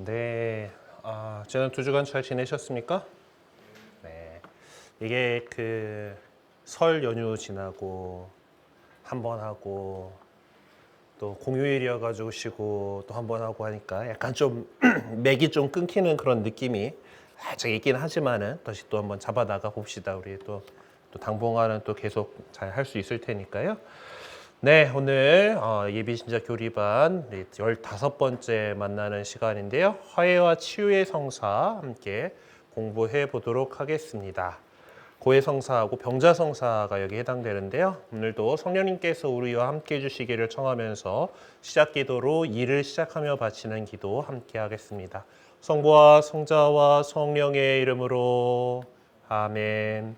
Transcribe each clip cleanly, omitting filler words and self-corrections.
네, 지난 2주간 잘 지내셨습니까? 네, 이게 설 연휴 지나고 한 번 하고 또 공휴일이어가지고 쉬고 또 한 번 하고 하니까 약간 좀 맥이 좀 끊기는 그런 느낌이 살짝 있긴 하지만은 다시 또 한번 잡아 나가 봅시다. 우리 또 당분간은 또 계속 잘 할 수 있을 테니까요. 네, 오늘 예비신자 교리반 15번째 만나는 시간인데요. 화해와 치유의 성사 함께 공부해 보도록 하겠습니다. 고해성사하고 병자성사가 여기 해당되는데요. 오늘도 성령님께서 우리와 함께 해주시기를 청하면서 시작기도로 일을 시작하며 바치는 기도 함께 하겠습니다. 성부와 성자와 성령의 이름으로 아멘.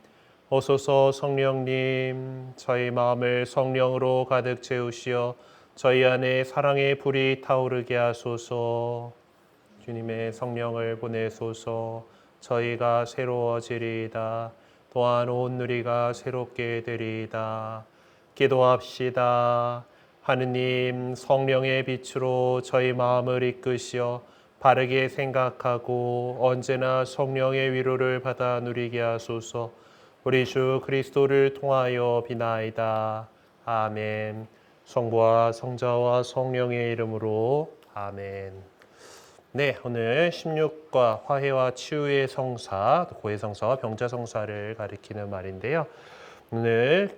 오소서 성령님, 저희 마음을 성령으로 가득 채우시어 저희 안에 사랑의 불이 타오르게 하소서. 주님의 성령을 보내소서. 저희가 새로워지리이다. 또한 온 누리가 새롭게 되리이다. 기도합시다. 하느님, 성령의 빛으로 저희 마음을 이끄시어 바르게 생각하고 언제나 성령의 위로를 받아 누리게 하소서. 우리 주 그리스도를 통하여 비나이다. 아멘. 성부와 성자와 성령의 이름으로 아멘. 네, 오늘 16과 화해와 치유의 성사, 고해성사와 병자성사를 가리키는 말인데요. 오늘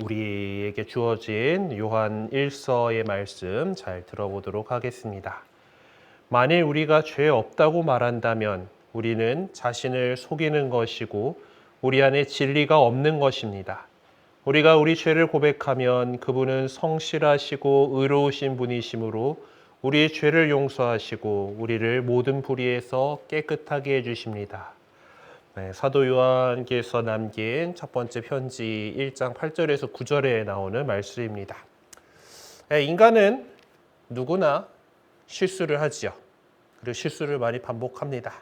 우리에게 주어진 요한 1서의 말씀 잘 들어보도록 하겠습니다. 만일 우리가 죄 없다고 말한다면 우리는 자신을 속이는 것이고 우리 안에 진리가 없는 것입니다. 우리가 우리 죄를 고백하면 그분은 성실하시고 의로우신 분이시므로 우리의 죄를 용서하시고 우리를 모든 불의에서 깨끗하게 해주십니다. 네, 사도 요한께서 남긴 첫 번째 편지 1장 8절에서 9절에 나오는 말씀입니다. 네, 인간은 누구나 실수를 하지요. 그리고 실수를 많이 반복합니다.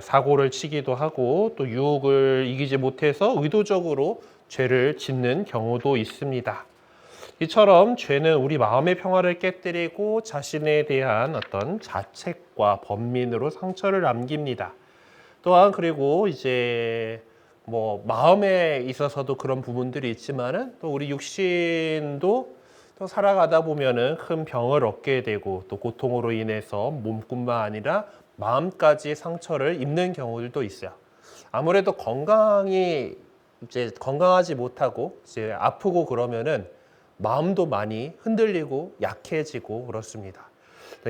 사고를 치기도 하고 또 유혹을 이기지 못해서 의도적으로 죄를 짓는 경우도 있습니다. 이처럼 죄는 우리 마음의 평화를 깨뜨리고 자신에 대한 어떤 자책과 번민으로 상처를 남깁니다. 또한 그리고 이제 마음에 있어서도 그런 부분들이 있지만은 또 우리 육신도 또 살아가다 보면은 큰 병을 얻게 되고 또 고통으로 인해서 몸뿐만 아니라 마음까지 상처를 입는 경우들도 있어요. 아무래도 건강하지 못하고 이제 아프고 그러면은 마음도 많이 흔들리고 약해지고 그렇습니다.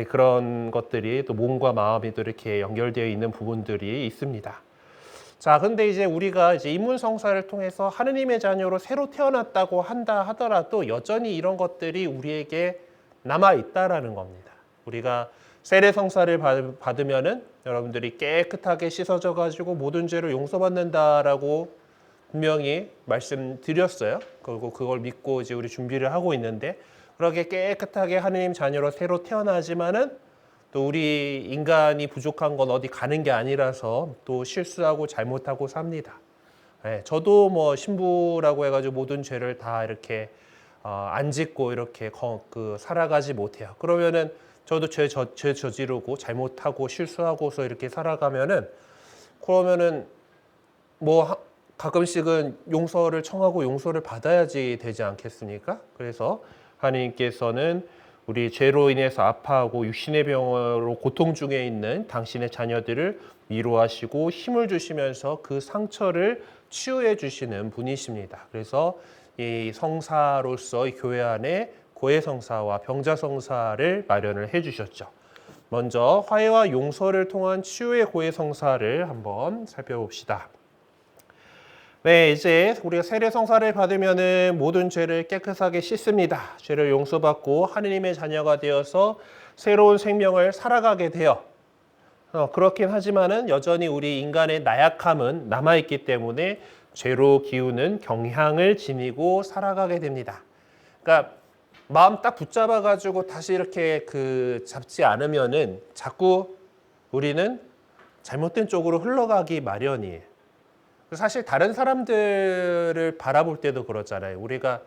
그런 것들이 또 몸과 마음이 또 이렇게 연결되어 있는 부분들이 있습니다. 자, 근데 이제 우리가 이제 인문성사를 통해서 하느님의 자녀로 새로 태어났다고 한다 하더라도 여전히 이런 것들이 우리에게 남아 있다라는 겁니다. 우리가 세례성사를 받으면은 여러분들이 깨끗하게 씻어져 가지고 모든 죄를 용서받는다라고 분명히 말씀드렸어요. 그리고 그걸 믿고 이제 우리 준비를 하고 있는데 그렇게 깨끗하게 하느님 자녀로 새로 태어나지만은 또 우리 인간이 부족한 건 어디 가는 게 아니라서 또 실수하고 잘못하고 삽니다. 네, 저도 신부라고 해가지고 모든 죄를 다 이렇게 안 짓고 이렇게 살아가지 못해요. 그러면은 저도 죄 저지르고 잘못하고 실수하고서 이렇게 살아가면은 그러면은 가끔씩은 용서를 청하고 용서를 받아야지 되지 않겠습니까? 그래서 하나님께서는 우리 죄로 인해서 아파하고 육신의 병으로 고통 중에 있는 당신의 자녀들을 위로하시고 힘을 주시면서 그 상처를 치유해 주시는 분이십니다. 그래서 이 성사로서 교회 안에 고해성사와 병자성사를 마련을 해 주셨죠. 먼저 화해와 용서를 통한 치유의 고해성사를 한번 살펴봅시다. 네, 이제 우리가 세례성사를 받으면은 모든 죄를 깨끗하게 씻습니다. 죄를 용서받고 하느님의 자녀가 되어서 새로운 생명을 살아가게 돼요. 그렇긴 하지만은 여전히 우리 인간의 나약함은 남아있기 때문에 죄로 기우는 경향을 지니고 살아가게 됩니다. 그러니까 마음 딱 붙잡아가지고 다시 이렇게 잡지 않으면은 자꾸 우리는 잘못된 쪽으로 흘러가기 마련이에요. 사실 다른 사람들을 바라볼 때도 그렇잖아요. 우리가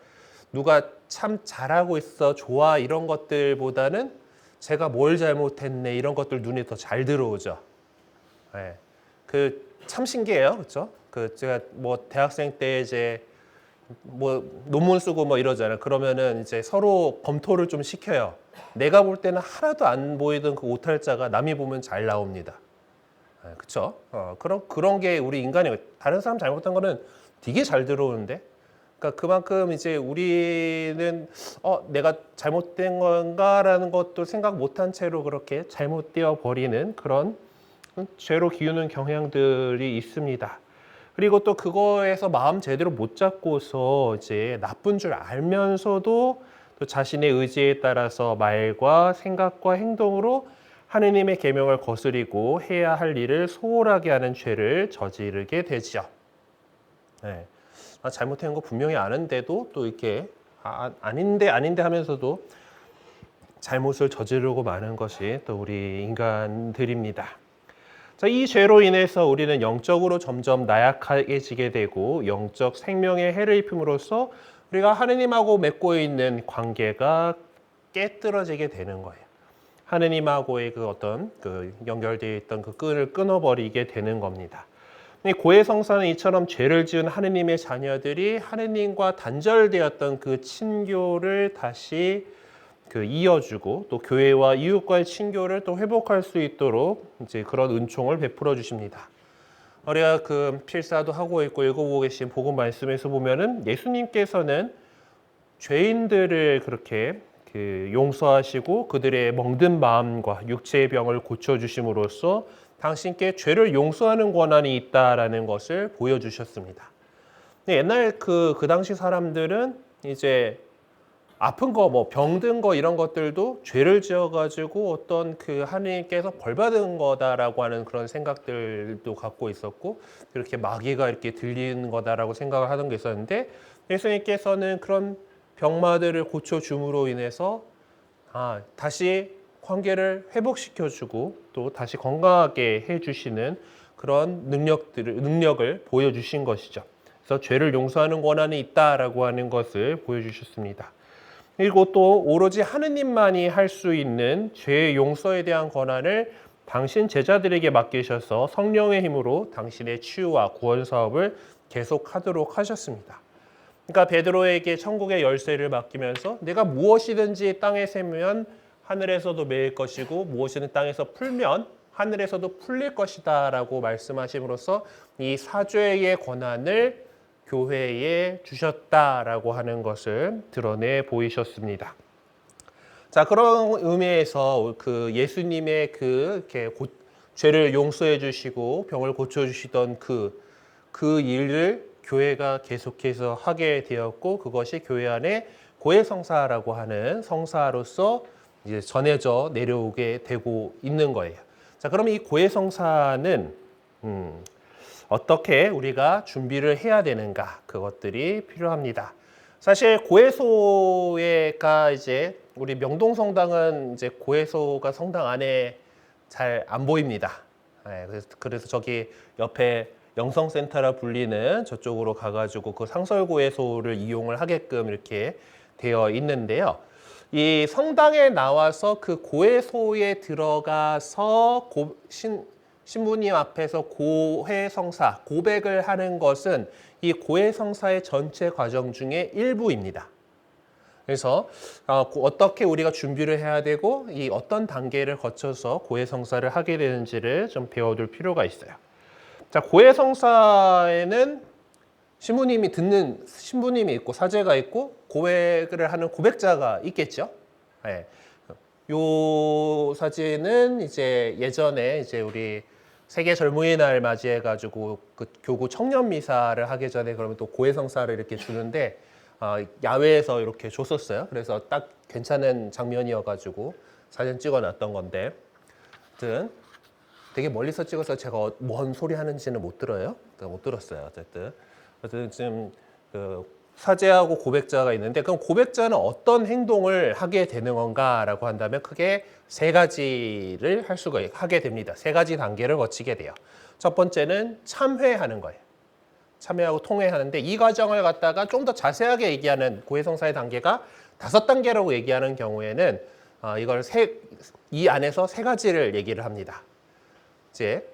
누가 참 잘하고 있어, 좋아 이런 것들보다는 제가 뭘 잘못했네 이런 것들 눈에 더 잘 들어오죠. 예. 그 참 신기해요, 그렇죠? 그 제가 뭐 대학생 때 이제 뭐 논문 쓰고 뭐 이러잖아요. 그러면은 이제 서로 검토를 좀 시켜요. 내가 볼 때는 하나도 안 보이던 그 오탈자가 남이 보면 잘 나옵니다. 네, 그렇죠? 그런 게 우리 인간이 다른 사람 잘못한 거는 되게 잘 들어오는데, 그러니까 그만큼 이제 우리는 내가 잘못된 건가라는 것도 생각 못한 채로 그렇게 잘못되어 버리는 그런 죄로 기우는 경향들이 있습니다. 그리고 또 그거에서 마음 제대로 못 잡고서 이제 나쁜 줄 알면서도 또 자신의 의지에 따라서 말과 생각과 행동으로 하느님의 계명을 거스리고 해야 할 일을 소홀하게 하는 죄를 저지르게 되죠. 네. 잘못한 거 분명히 아는데도 또 이렇게 아닌데 하면서도 잘못을 저지르고 마는 것이 또 우리 인간들입니다. 자, 이 죄로 인해서 우리는 영적으로 점점 나약해지게 되고 영적 생명에 해를 입힘으로써 우리가 하느님하고 맺고 있는 관계가 깨뜨려지게 되는 거예요. 하느님하고의 그 어떤 그 연결되어 있던 그 끈을 끊어버리게 되는 겁니다. 고해성사는 이처럼 죄를 지은 하느님의 자녀들이 하느님과 단절되었던 그 친교를 다시 이어주고 또 교회와 이웃과의 친교를 또 회복할 수 있도록 이제 그런 은총을 베풀어 주십니다. 우리가 그 필사도 하고 있고 읽어보고 계신 복음 말씀에서 보면은 예수님께서는 죄인들을 그렇게 용서하시고 그들의 멍든 마음과 육체의 병을 고쳐주심으로써 당신께 죄를 용서하는 권한이 있다라는 것을 보여주셨습니다. 옛날 그 당시 사람들은 이제 아픈 거, 뭐 병든 거 이런 것들도 죄를 지어가지고 어떤 그 하느님께서 벌 받은 거다라고 하는 그런 생각들도 갖고 있었고 이렇게 마귀가 이렇게 들리는 거다라고 생각을 하는 게 있었는데 예수님께서는 그런 병마들을 고쳐줌으로 인해서 다시 관계를 회복시켜주고 또 다시 건강하게 해주시는 그런 능력을 보여주신 것이죠. 그래서 죄를 용서하는 권한이 있다라고 하는 것을 보여주셨습니다. 그리고 또 오로지 하느님만이 할 수 있는 죄의 용서에 대한 권한을 당신 제자들에게 맡기셔서 성령의 힘으로 당신의 치유와 구원 사업을 계속하도록 하셨습니다. 그러니까 베드로에게 천국의 열쇠를 맡기면서 내가 무엇이든지 땅에 세면 하늘에서도 매일 것이고 무엇이든 땅에서 풀면 하늘에서도 풀릴 것이다 라고 말씀하심으로써 이 사죄의 권한을 교회에 주셨다라고 하는 것을 드러내 보이셨습니다. 자, 그런 의미에서 그 예수님의 죄를 용서해 주시고 병을 고쳐 주시던 그 일을 교회가 계속해서 하게 되었고 그것이 교회 안에 고해성사라고 하는 성사로서 이제 전해져 내려오게 되고 있는 거예요. 자, 그럼 이 고해성사는 어떻게 우리가 준비를 해야 되는가 그것들이 필요합니다. 사실 고해소가 이제 우리 명동성당은 이제 고해소가 성당 안에 잘 안 보입니다. 네, 그래서 저기 옆에 영성센터라 불리는 저쪽으로 가가지고 그 상설고해소를 이용을 하게끔 이렇게 되어 있는데요. 이 성당에 나와서 그 고해소에 들어가서 신부님 앞에서 고해성사, 고백을 하는 것은 이 고해성사의 전체 과정 중에 일부입니다. 그래서 어떻게 우리가 준비를 해야 되고 이 어떤 단계를 거쳐서 고해성사를 하게 되는지를 좀 배워둘 필요가 있어요. 자, 고해성사에는 신부님이 있고 사제가 있고 고백을 하는 고백자가 있겠죠. 네. 요 사진은 이제 예전에 이제 우리 세계 젊은이 날 맞이해가지고 그 교구 청년 미사를 하기 전에 그러면 또 고해성사를 이렇게 주는데 야외에서 이렇게 줬었어요. 그래서 딱 괜찮은 장면이어가지고 사진 찍어놨던 건데, 하여튼 되게 멀리서 찍어서 제가 뭔 소리 하는지는 못 들어요. 못 들었어요. 어쨌든 지금 그 사제하고 고백자가 있는데 그럼 고백자는 어떤 행동을 하게 되는 건가라고 한다면 크게 세 가지를 하게 됩니다. 세 가지 단계를 거치게 돼요. 첫 번째는 참회하는 거예요. 참회하고 통회하는데 이 과정을 갖다가 좀 더 자세하게 얘기하는 고해성사의 단계가 5단계라고 얘기하는 경우에는 이걸 이 안에서 세 가지를 얘기를 합니다. 이제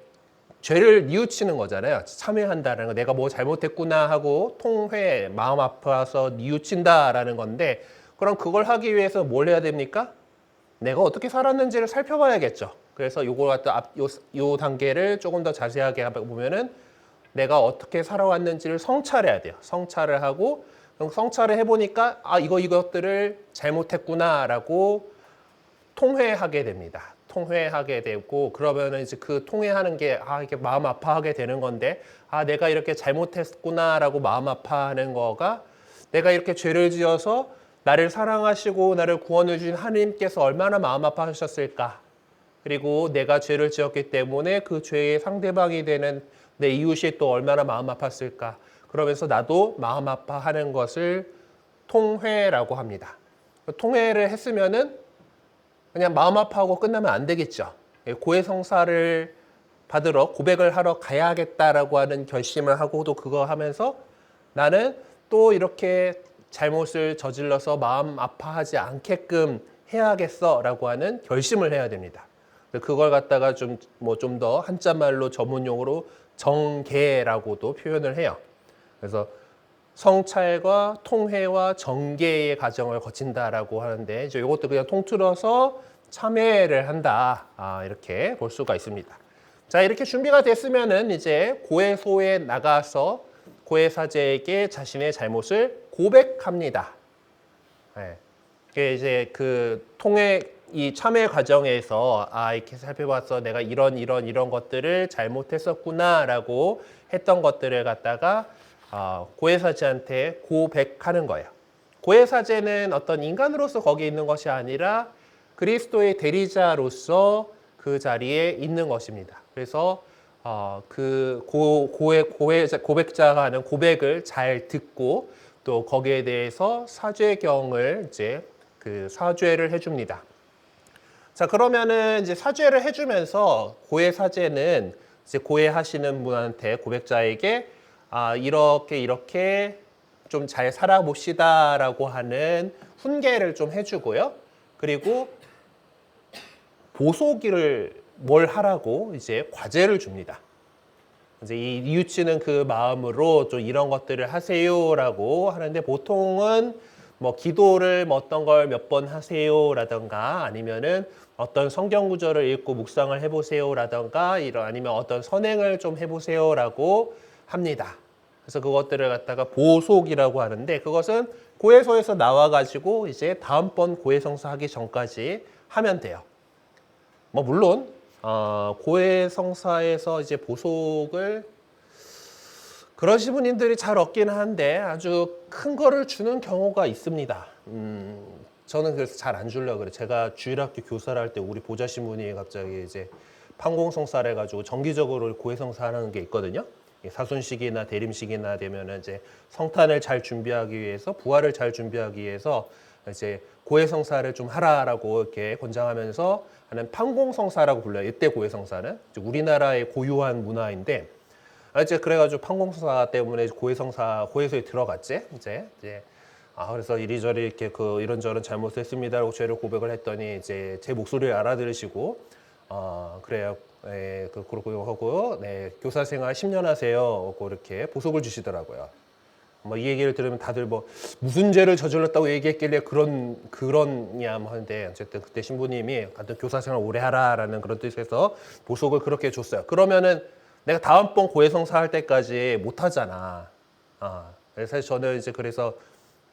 죄를 뉘우치는 거잖아요. 참회한다는 거. 내가 뭐 잘못했구나 하고 통회, 마음 아파서 뉘우친다라는 건데, 그럼 그걸 하기 위해서 뭘 해야 됩니까? 내가 어떻게 살았는지를 살펴봐야겠죠. 그래서 요거 갖다 요 단계를 조금 더 자세하게 보면은 내가 어떻게 살아왔는지를 성찰해야 돼요. 성찰을 하고, 그럼 성찰을 해보니까 이것들을 잘못했구나라고 통회하게 됩니다. 통회하게 되고, 그러면은 이제 그 통회하는 게 이게 마음 아파하게 되는 건데, 내가 이렇게 잘못했구나라고 마음 아파하는 거가, 내가 이렇게 죄를 지어서 나를 사랑하시고 나를 구원해 주신 하나님께서 얼마나 마음 아파하셨을까? 그리고 내가 죄를 지었기 때문에 그 죄의 상대방이 되는 내 이웃이 또 얼마나 마음 아팠을까? 그러면서 나도 마음 아파하는 것을 통회라고 합니다. 통회를 했으면은 그냥 마음 아파하고 끝나면 안 되겠죠. 고해성사를 받으러 고백을 하러 가야겠다라고 하는 결심을 하고도 그거 하면서 나는 또 이렇게 잘못을 저질러서 마음 아파하지 않게끔 해야겠어라고 하는 결심을 해야 됩니다. 그걸 갖다가 좀 더 한자말로 전문용어로 정계라고도 표현을 해요. 그래서 성찰과 통회와 정계의 과정을 거친다라고 하는데, 이제 이것도 그냥 통틀어서 참회를 한다, 이렇게 볼 수가 있습니다. 자, 이렇게 준비가 됐으면은 이제 고해소에 나가서 고해사제에게 자신의 잘못을 고백합니다. 네. 이게 이제 그 이 참회 과정에서 이렇게 살펴봤어, 내가 이런 것들을 잘못했었구나라고 했던 것들을 갖다가 고해사제한테 고백하는 거예요. 고해사제는 어떤 인간으로서 거기 있는 것이 아니라 그리스도의 대리자로서 그 자리에 있는 것입니다. 그래서 그 고백자가 하는 고백을 잘 듣고 또 거기에 대해서 사죄경을 이제 그 사죄를 해줍니다. 자, 그러면은 이제 사죄를 해주면서 고해사제는 이제 고해하시는 분한테, 고백자에게 이렇게 좀 잘 살아봅시다라고 하는 훈계를 좀 해주고요. 그리고 보속을 뭘 하라고 이제 과제를 줍니다. 이제 이 뉘우치는 그 마음으로 좀 이런 것들을 하세요라고 하는데, 보통은 뭐 기도를 어떤 걸 몇 번 하세요라던가, 아니면은 어떤 성경 구절을 읽고 묵상을 해보세요라던가, 아니면 어떤 선행을 좀 해보세요라고 합니다. 그래서 그것들을 갖다가 보속이라고 하는데, 그것은 고해소에서 나와가지고 이제 다음번 고해성사 하기 전까지 하면 돼요. 뭐 물론 고해성사에서 이제 보속을 그러신 분들이 잘 얻기는 한데 아주 큰 거를 주는 경우가 있습니다. 저는 그래서 잘 안 주려고 그래요. 제가 주일학교 교사를 할 때 우리 보좌신분이 갑자기 이제 판공성사를 해가지고 정기적으로 고해성사 하는 게 있거든요. 사순식이나 대림식이나 되면 이제 성탄을 잘 준비하기 위해서, 부활을 잘 준비하기 위해서 이제 고해성사를 좀 하라라고 이렇게 권장하면서 하는 판공성사라고 불러요. 이때 고해성사는 우리나라의 고유한 문화인데, 이제 그래가지고 판공성사 때문에 고해소에 들어갔지. 이제 그래서 이리저리 이렇게 이런저런 잘못했습니다라고 죄를 고백을 했더니 이제 제 목소리를 알아들으시고 그래요. 네, 그렇고요 하고요. 네, 교사 생활 10년 하세요. 이렇게 보석을 주시더라고요. 뭐 이 얘기를 들으면 다들 뭐 무슨 죄를 저질렀다고 얘기했길래 그런냐 하는데, 어쨌든 그때 신부님이 같은 교사 생활 오래 하라라는 그런 뜻에서 보석을 그렇게 줬어요. 그러면은 내가 다음번 고해성사 할 때까지 못 하잖아. 그래서 사실 저는 이제 그래서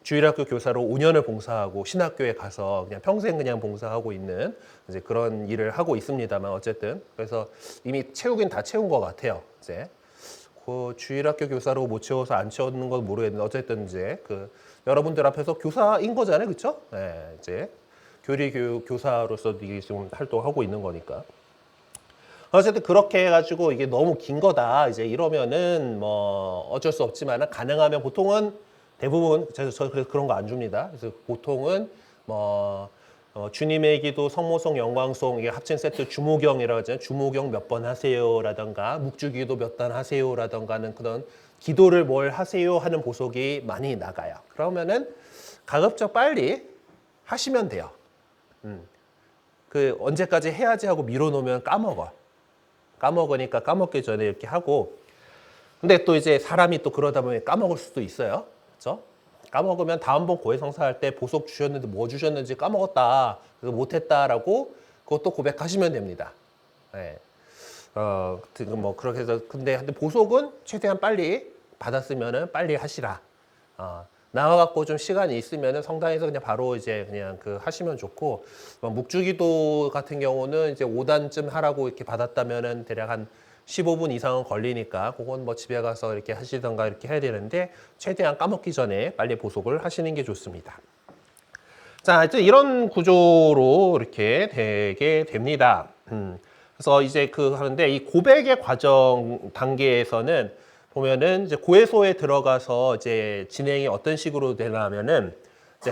주일학교 교사로 5년을 봉사하고 신학교에 가서 그냥 평생 그냥 봉사하고 있는 이제 그런 일을 하고 있습니다만, 어쨌든 그래서 이미 채우긴 다 채운 것 같아요. 이제 그 주일학교 교사로 못 채워서 안 채웠는 건 모르겠는데, 어쨌든 이제 여러분들 앞에서 교사인 거잖아요, 그렇죠? 네, 이제 교사로서 지금 활동하고 있는 거니까. 어쨌든 그렇게 해가지고 이게 너무 긴 거다, 이제 이러면은 뭐 어쩔 수 없지만, 가능하면 보통은 대부분 저 그래서 그런 거 안 줍니다. 그래서 보통은 뭐 주님의 기도, 성모송, 영광송, 이게 합친 세트 주모경이라고 하잖아요. 주모경 몇 번 하세요라던가, 묵주기도 몇 번 하세요라던가 하는 그런 기도를 뭘 하세요 하는 보석이 많이 나가요. 그러면은 가급적 빨리 하시면 돼요. 그 언제까지 해야지 하고 미뤄놓으면 까먹으니까 까먹기 전에 이렇게 하고. 근데 또 이제 사람이 또 그러다 보면 까먹을 수도 있어요. 그렇죠? 까먹으면 다음번 고해성사 할 때 보석 주셨는데 뭐 주셨는지 까먹었다. 그래서 못했다라고 그것도 고백하시면 됩니다. 네. 뭐 그렇게 해서 근데 보석은 최대한 빨리 받았으면은 빨리 하시라. 나와갖고 좀 시간이 있으면은 성당에서 그냥 바로 이제 그냥 그 하시면 좋고, 묵주기도 같은 경우는 이제 5단쯤 하라고 이렇게 받았다면은 대략 한 15분 이상은 걸리니까 그건 뭐 집에 가서 이렇게 하시던가 이렇게 해야 되는데 최대한 까먹기 전에 빨리 보석을 하시는 게 좋습니다. 자, 하여튼 이런 구조로 이렇게 되게 됩니다. 그래서 이제 하는데 이 고백의 과정 단계에서는 보면은 이제 고해소에 들어가서 이제 진행이 어떤 식으로 되냐면은 이제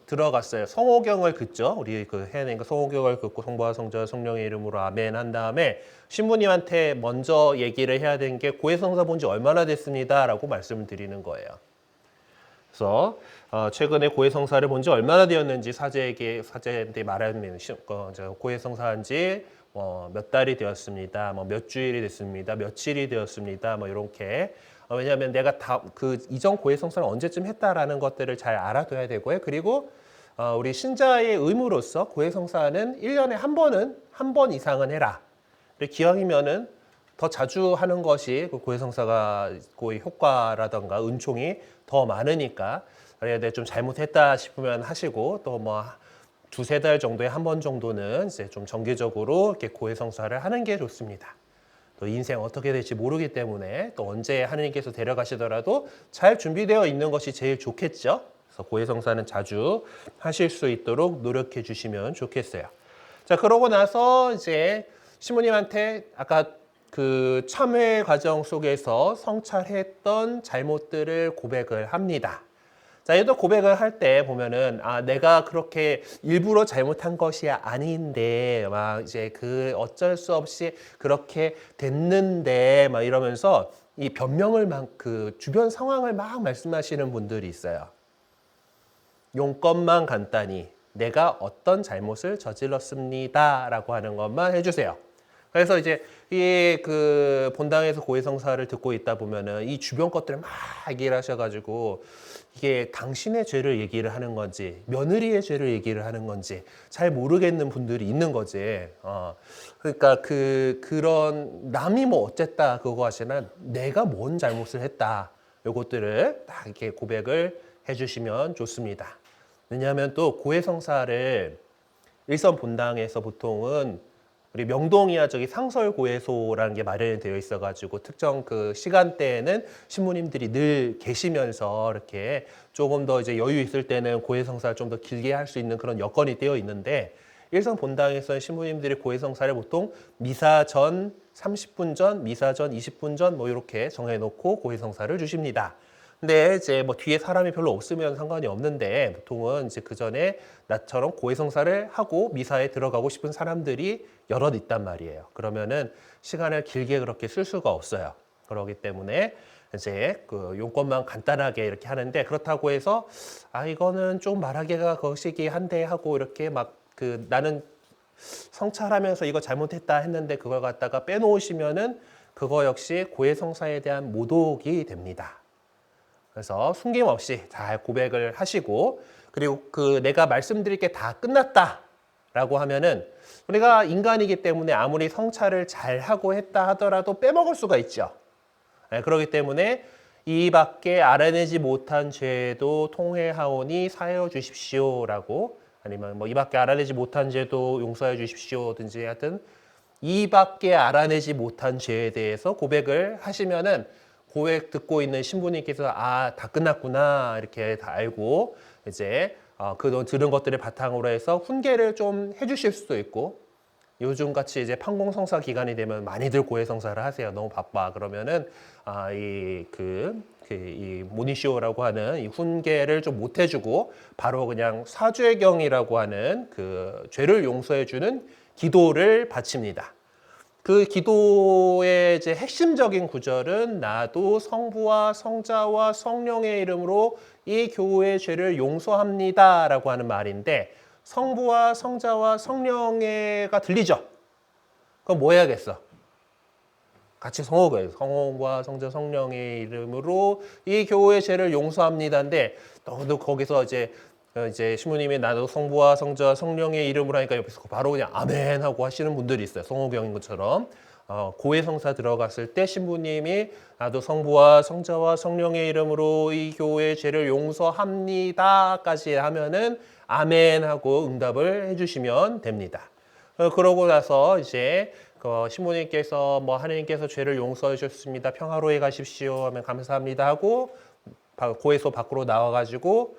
들어갔어요. 성호경을 긋죠. 우리 해야 되니까 성호경을 긋고 성부와 성자 성령의 이름으로 아멘 한 다음에 신부님한테 먼저 얘기를 해야 되는 게 고해성사 본 지 얼마나 됐습니다라고 말씀을 드리는 거예요. 그래서 최근에 고해성사를 본 지 얼마나 되었는지 사제한테 말하면 고해성사한 지 몇 달이 되었습니다. 뭐 몇 주일이 됐습니다. 며칠이 되었습니다. 뭐 이렇게. 왜냐하면 내가 이전 고해성사를 언제쯤 했다라는 것들을 잘 알아둬야 되고요. 그리고 우리 신자의 의무로서 고해성사는 1년에 한 번 이상은 해라. 기왕이면은 더 자주 하는 것이 고해성사가 효과라던가 은총이 더 많으니까, 그래야 좀 잘못했다 싶으면 하시고, 또 뭐 두세 달 정도에 한 번 정도는 이제 좀 정기적으로 이렇게 고해성사를 하는 게 좋습니다. 또 인생 어떻게 될지 모르기 때문에 또 언제 하느님께서 데려가시더라도 잘 준비되어 있는 것이 제일 좋겠죠. 그래서 고해성사는 자주 하실 수 있도록 노력해 주시면 좋겠어요. 자, 그러고 나서 이제 신부님한테 아까 그 참회 과정 속에서 성찰했던 잘못들을 고백을 합니다. 자, 얘도 고백을 할 때 보면은 내가 그렇게 일부러 잘못한 것이 아닌데 막 이제 어쩔 수 없이 그렇게 됐는데 막 이러면서 이 변명을 주변 상황을 막 말씀하시는 분들이 있어요. 용건만 간단히 내가 어떤 잘못을 저질렀습니다라고 하는 것만 해주세요. 그래서 이제 본당에서 고해성사를 듣고 있다 보면은 이 주변 것들을 막 얘기를 하셔가지고 이게 당신의 죄를 얘기를 하는 건지 며느리의 죄를 얘기를 하는 건지 잘 모르겠는 분들이 있는 거지. 그러니까 그런 남이 뭐 어쨌다 그거 하시면 내가 뭔 잘못을 했다. 요것들을 딱 이렇게 고백을 해주시면 좋습니다. 왜냐하면 또 고해성사를 일선 본당에서 보통은 우리 명동이야 상설고해소라는 게 마련이 되어 있어가지고 특정 그 시간대에는 신부님들이 늘 계시면서 이렇게 조금 더 이제 여유 있을 때는 고해성사를 좀 더 길게 할 수 있는 그런 여건이 되어 있는데, 일선 본당에서는 신부님들이 고해성사를 보통 미사 전 30분 전, 미사 전 20분 전 뭐 이렇게 정해놓고 고해성사를 주십니다. 근데 이제 뭐 뒤에 사람이 별로 없으면 상관이 없는데 보통은 이제 그 전에 나처럼 고해성사를 하고 미사에 들어가고 싶은 사람들이 여럿 있단 말이에요. 그러면은 시간을 길게 그렇게 쓸 수가 없어요. 그렇기 때문에 이제 용건만 간단하게 이렇게 하는데, 그렇다고 해서 이거는 좀 말하기가 거시기 한데 하고 이렇게 나는 성찰하면서 이거 잘못했다 했는데 그걸 갖다가 빼놓으시면은 그거 역시 고해성사에 대한 모독이 됩니다. 그래서 숨김없이 잘 고백을 하시고, 그리고 내가 말씀드릴 게 다 끝났다라고 하면은 우리가 인간이기 때문에 아무리 성찰을 잘 하고 했다 하더라도 빼먹을 수가 있죠. 그렇기 때문에 이밖에 알아내지 못한 죄도 통회하오니 사하여 주십시오라고, 아니면 뭐 이밖에 알아내지 못한 죄도 용서해 주십시오든지 하여튼 이밖에 알아내지 못한 죄에 대해서 고백을 하시면은 고백 듣고 있는 신부님께서 다 끝났구나 이렇게 다 알고 이제 들은 것들을 바탕으로 해서 훈계를 좀 해주실 수도 있고, 요즘 같이 이제 판공성사 기간이 되면 많이들 고해성사를 하세요. 너무 바빠. 그러면은 이 모니쇼라고 하는 이 훈계를 좀 못 해주고 바로 그냥 사죄경이라고 하는 죄를 용서해주는 기도를 바칩니다. 그 기도의 이제 핵심적인 구절은 나도 성부와 성자와 성령의 이름으로 이 교우의 죄를 용서합니다라고 하는 말인데, 성부와 성자와 성령의가 들리죠? 그럼 뭐 해야겠어? 같이 성호가 성호와 성자 성령의 이름으로 이 교회의 죄를 용서합니다인데 또 거기서 이제 신부님이 나도 성부와 성자와 성령의 이름으로 하니까 옆에서 바로 그냥 아멘 하고 하시는 분들이 있어요. 성호경인 것처럼 고해성사 들어갔을 때 신부님이 나도 성부와 성자와 성령의 이름으로 이 교회의 죄를 용서합니다까지 하면은 아멘 하고 응답을 해주시면 됩니다. 그러고 나서 이제 신부님께서 하느님께서 죄를 용서해 주셨습니다. 평화로이 가십시오 하면 감사합니다 하고 고해소 밖으로 나와가지고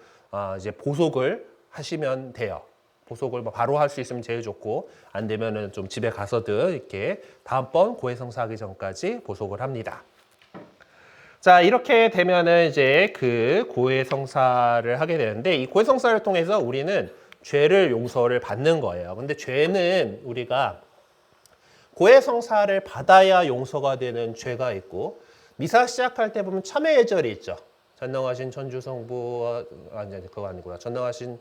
이제 보속을 하시면 돼요. 보속을 바로 할 수 있으면 제일 좋고 안 되면은 좀 집에 가서든 이렇게 다음번 고해성사 하기 전까지 보속을 합니다. 자, 이렇게 되면은 이제 그 고해성사를 하게 되는데 이 고해성사를 통해서 우리는 죄를 용서를 받는 거예요. 근데 죄는 우리가 고해성사를 받아야 용서가 되는 죄가 있고 미사 시작할 때 보면 참회 예절이 있죠. 전능하신 천주성부 아니 그거 아니구나. 전능하신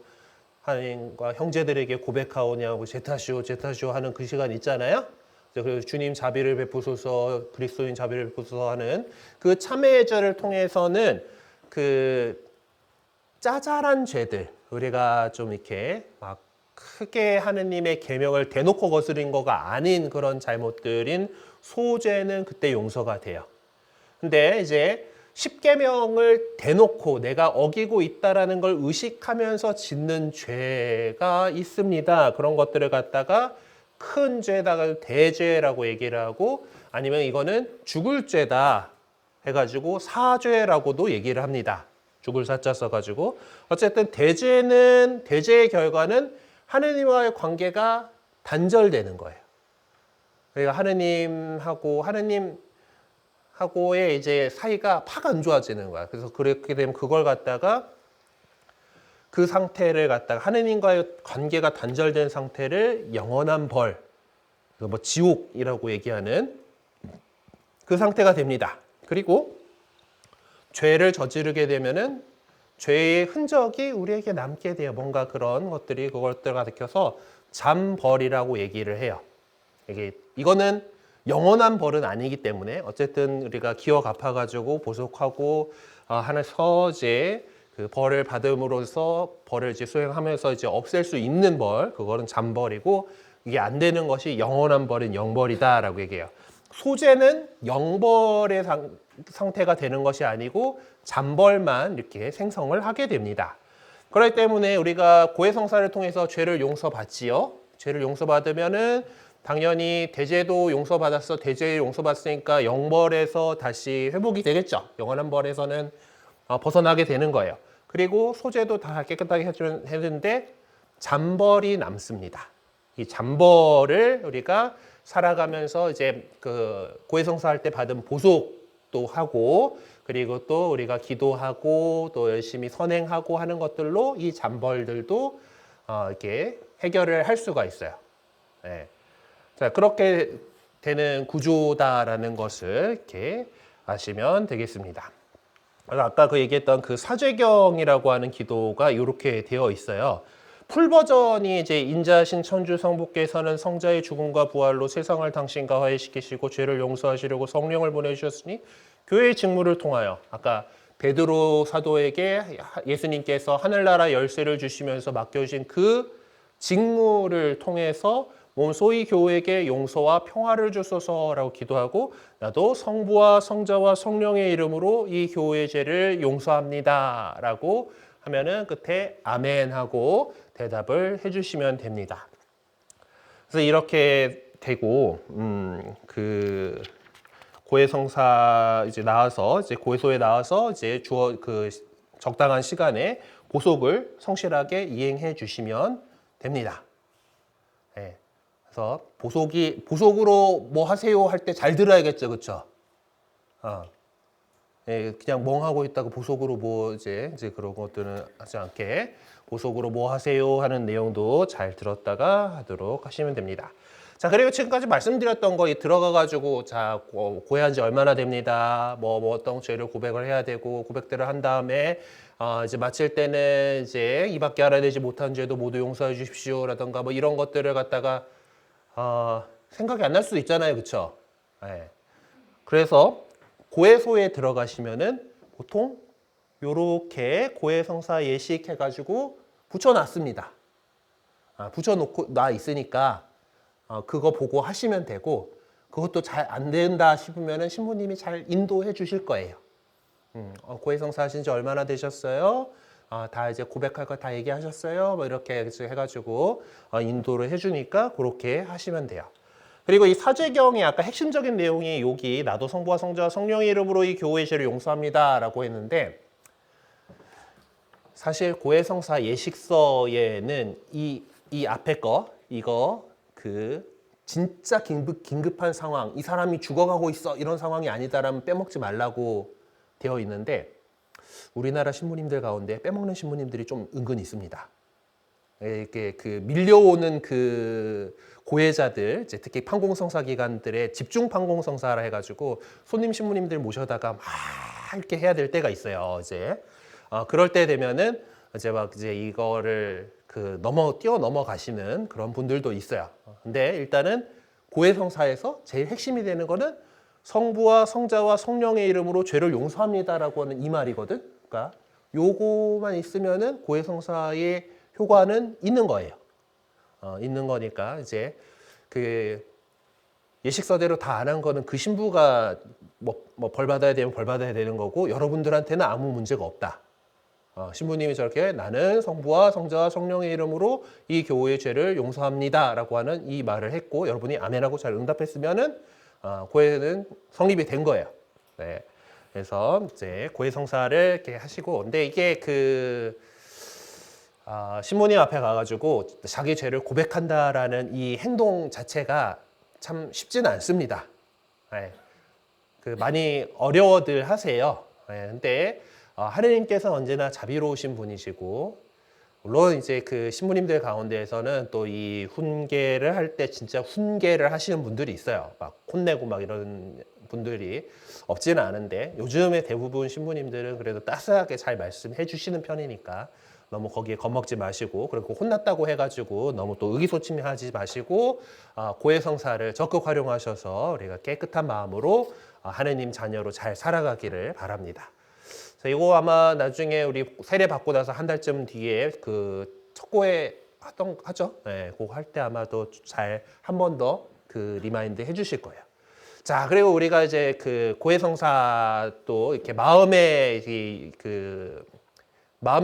하나님과 형제들에게 고백하오냐고 제타시오 하는 그 시간 있잖아요. 그래서 주님 자비를 베푸소서 그리스도인 자비를 베푸소서 하는 그 참회 예절을 통해서는 그 짜잘한 죄들 우리가 좀 이렇게 막 크게 하느님의 계명을 대놓고 거스린 거가 아닌 그런 잘못들인 소죄는 그때 용서가 돼요. 근데 이제 십계명을 대놓고 내가 어기고 있다라는 걸 의식하면서 짓는 죄가 있습니다. 그런 것들을 갖다가 큰 죄다가 대죄라고 얘기를 하고 아니면 이거는 죽을 죄다 해가지고 사죄라고도 얘기를 합니다. 죽을 사자 써가지고 어쨌든 대죄의 결과는 하느님과의 관계가 단절되는 거예요. 그러니까 하느님하고의 이제 사이가 팍 안 좋아지는 거야. 그래서 그렇게 되면 그걸 갖다가 그 상태를 갖다가 하느님과의 관계가 단절된 상태를 영원한 벌, 지옥이라고 얘기하는 그 상태가 됩니다. 그리고 죄를 저지르게 되면은 죄의 흔적이 우리에게 남게 돼요. 뭔가 그런 것들이 그것들 가득해서 잠벌이라고 얘기를 해요. 이거는 영원한 벌은 아니기 때문에 어쨌든 우리가 기어 갚아가지고 보속하고 하면서 이제 그 벌을 받음으로써 벌을 이제 수행하면서 이제 없앨 수 있는 벌, 그거는 잠벌이고 이게 안 되는 것이 영원한 벌은 영벌이다라고 얘기해요. 소재는 영벌의 상태가 되는 것이 아니고 잠벌만 이렇게 생성을 하게 됩니다. 그렇기 때문에 우리가 고해성사를 통해서 죄를 용서받지요. 죄를 용서받으면은 당연히 대죄도 용서받았어. 대죄 용서받았으니까 영벌에서 다시 회복이 되겠죠. 영원한 벌에서는 벗어나게 되는 거예요. 그리고 소재도 다 깨끗하게 해주는데 잠벌이 남습니다. 이 잠벌을 우리가 살아가면서 이제 그 고해성사 할 때 받은 보속도 하고 그리고 또 우리가 기도하고 또 열심히 선행하고 하는 것들로 이 잠벌들도 이렇게 해결을 할 수가 있어요. 네. 자, 그렇게 되는 구조다라는 것을 이렇게 아시면 되겠습니다. 아까 그 얘기했던 그 사죄경이라고 하는 기도가 이렇게 되어 있어요. 풀 버전이 이제 인자하신 천주 성부께서는 성자의 죽음과 부활로 세상을 당신과 화해시키시고 죄를 용서하시려고 성령을 보내주셨으니 교회의 직무를 통하여 아까 베드로 사도에게 예수님께서 하늘나라 열쇠를 주시면서 맡겨주신 그 직무를 통해서 몸소이 교회에게 용서와 평화를 주소서라고 기도하고 나도 성부와 성자와 성령의 이름으로 이 교회의 죄를 용서합니다 라고 하면은 끝에 아멘 하고 대답을 해주시면 됩니다. 그래서 이렇게 되고 그 고해성사 이제 나와서 이제 고해소에 나와서 이제 그 적당한 시간에 보속을 성실하게 이행해 주시면 됩니다. 네. 그래서 보속으로 뭐 하세요 할 때 잘 들어야겠죠, 그렇죠? 예, 그냥 멍하고 있다가 보속으로 뭐 이제 그런 것들은 하지 않게 보속으로 뭐 하세요 하는 내용도 잘 들었다가 하도록 하시면 됩니다. 자, 그리고 지금까지 말씀드렸던 거 들어가가지고 자 고해한 지 얼마나 됩니다. 뭐 어떤 죄를 고백을 해야 되고 고백들을 한 다음에 이제 마칠 때는 이제 이밖에 알아내지 못한 죄도 모두 용서해 주십시오라던가 뭐 이런 것들을 갖다가 생각이 안 날 수도 있잖아요, 그렇죠? 네. 그래서 고해소에 들어가시면은 보통 요렇게 고해성사 예식 해가지고 붙여놨습니다. 붙여놓고 나 있으니까 그거 보고 하시면 되고, 그것도 잘 안 된다 싶으면은 신부님이 잘 인도해 주실 거예요. 고해성사 하신 지 얼마나 되셨어요? 다 이제 고백할 거 다 얘기하셨어요? 뭐 이렇게 해가지고 인도를 해주니까 그렇게 하시면 돼요. 그리고 이 사죄경의 아까 핵심적인 내용이 여기 나도 성부와 성자와 성령의 이름으로 이 교회의 죄를 용서합니다 라고 했는데, 사실 고해성사 예식서에는 이 앞에 거 이거 진짜 긴급한 상황, 이 사람이 죽어가고 있어 이런 상황이 아니다라면 빼먹지 말라고 되어 있는데, 우리나라 신부님들 가운데 빼먹는 신부님들이 좀 은근 있습니다. 이렇게 밀려오는 고해자들, 이제 특히 판공성사 기간들의 집중 판공성사라 해가지고 손님 신부님들 모셔다가 막 이렇게 해야 될 때가 있어요. 이제 그럴 때 되면은 이제 이거를 넘어가시는 그런 분들도 있어요. 근데 일단은 고해성사에서 제일 핵심이 되는 거는 성부와 성자와 성령의 이름으로 죄를 용서합니다라고 하는 이 말이거든. 그러니까 요거만 있으면은 고해성사의 효과는 있는 거예요. 있는 거니까 이제 예식서대로 다 안 한 거는 그 신부가 뭐 벌 받아야 되면 벌 받아야 되는 거고, 여러분들한테는 아무 문제가 없다. 신부님이 저렇게 나는 성부와 성자와 성령의 이름으로 이 교회의 죄를 용서합니다 라고 하는 이 말을 했고, 여러분이 아멘하고 잘 응답했으면은 고해는 성립이 된 거예요. 네. 그래서 이제 고해성사를 이렇게 하시고, 근데 이게 신부님 앞에 가가지고 자기 죄를 고백한다라는 이 행동 자체가 참 쉽지는 않습니다. 네. 많이 어려워들 하세요. 네. 근데 하느님께서 언제나 자비로우신 분이시고, 물론 이제 신부님들 가운데에서는 또 이 훈계를 할 때 진짜 훈계를 하시는 분들이 있어요. 막 혼내고 막 이런 분들이 없지는 않은데, 요즘에 대부분 신부님들은 그래도 따스하게 잘 말씀해 주시는 편이니까 너무 거기에 겁먹지 마시고, 그리고 혼났다고 해가지고 너무 또 의기소침해하지 마시고 고해성사를 적극 활용하셔서 우리가 깨끗한 마음으로 하느님 자녀로 잘 살아가기를 바랍니다. 이거 아마 나중에 우리 세례 받고 나서 한 달쯤 뒤에 첫 고해 하죠. 네, 그거 할 때 아마도 잘 한 번 더 리마인드 해주실 거예요. 자, 그리고 우리가 이제 고해성사 또 이렇게 마음에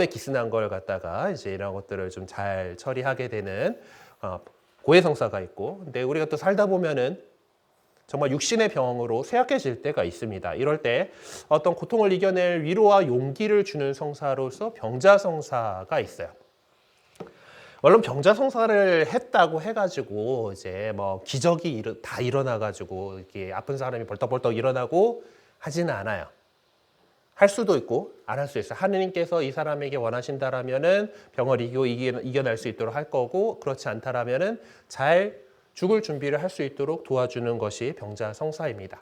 기스난 걸 갖다가 이제 이런 것들을 좀 잘 처리하게 되는 고해성사가 있고, 근데 우리가 또 살다 보면은 정말 육신의 병으로 쇠약해질 때가 있습니다. 이럴 때 어떤 고통을 이겨낼 위로와 용기를 주는 성사로서 병자성사가 있어요. 물론 병자성사를 했다고 해가지고 이제 뭐 기적이 다 일어나가지고 이렇게 아픈 사람이 벌떡벌떡 일어나고 하지는 않아요. 할 수도 있고 안 할 수 있어요. 하느님께서 이 사람에게 원하신다라면은 병을 이겨낼 수 있도록 할 거고, 그렇지 않다라면은 잘 죽을 준비를 할 수 있도록 도와주는 것이 병자성사입니다.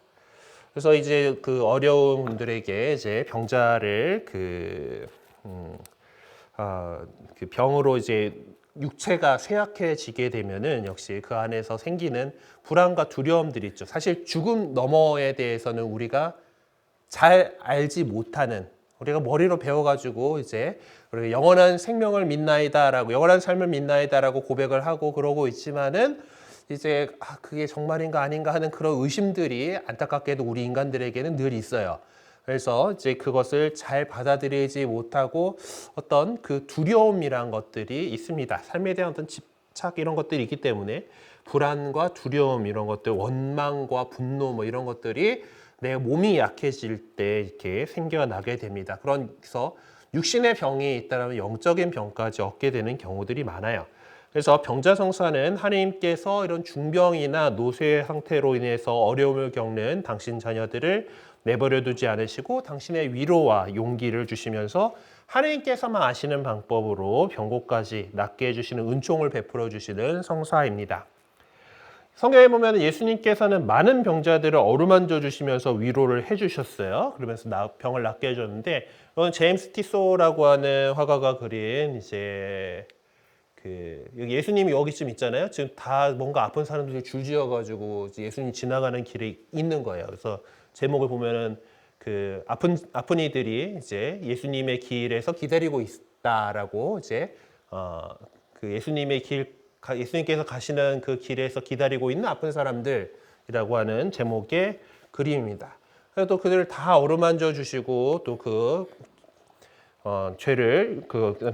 그래서 이제 어려운 분들에게 이제 병자를 병으로 이제 육체가 쇠약해지게 되면은 역시 그 안에서 생기는 불안과 두려움들이 있죠. 사실 죽음 너머에 대해서는 우리가 잘 알지 못하는, 우리가 머리로 배워가지고 이제 우리가 영원한 생명을 믿나이다라고, 영원한 삶을 믿나이다라고 고백을 하고 그러고 있지만은 이제 그게 정말인가 아닌가 하는 그런 의심들이 안타깝게도 우리 인간들에게는 늘 있어요. 그래서 이제 그것을 잘 받아들이지 못하고 어떤 두려움이란 것들이 있습니다. 삶에 대한 어떤 집착 이런 것들이 있기 때문에 불안과 두려움 이런 것들, 원망과 분노 뭐 이런 것들이 내 몸이 약해질 때 이렇게 생겨나게 됩니다. 그래서 육신의 병이 있다면 영적인 병까지 얻게 되는 경우들이 많아요. 그래서 병자성사는 하나님께서 이런 중병이나 노쇠 상태로 인해서 어려움을 겪는 당신 자녀들을 내버려 두지 않으시고 당신의 위로와 용기를 주시면서 하나님께서만 아시는 방법으로 병고까지 낫게 해주시는 은총을 베풀어 주시는 성사입니다. 성경에 보면 예수님께서는 많은 병자들을 어루만져 주시면서 위로를 해주셨어요. 그러면서 병을 낫게 해줬는데, 이건 제임스 티소라고 하는 화가가 그린 이제 여기 예수님이 여기쯤 있잖아요. 지금 다 뭔가 아픈 사람들이 줄지어가지고 예수님 지나가는 길에 있는 거예요. 그래서 제목을 보면은 아픈 이들이 이제 예수님의 길에서 기다리고 있다라고 이제 예수님께서 가시는 그 길에서 기다리고 있는 아픈 사람들이라고 하는 제목의 그림입니다. 또 그들을 다 어루만져 주시고 또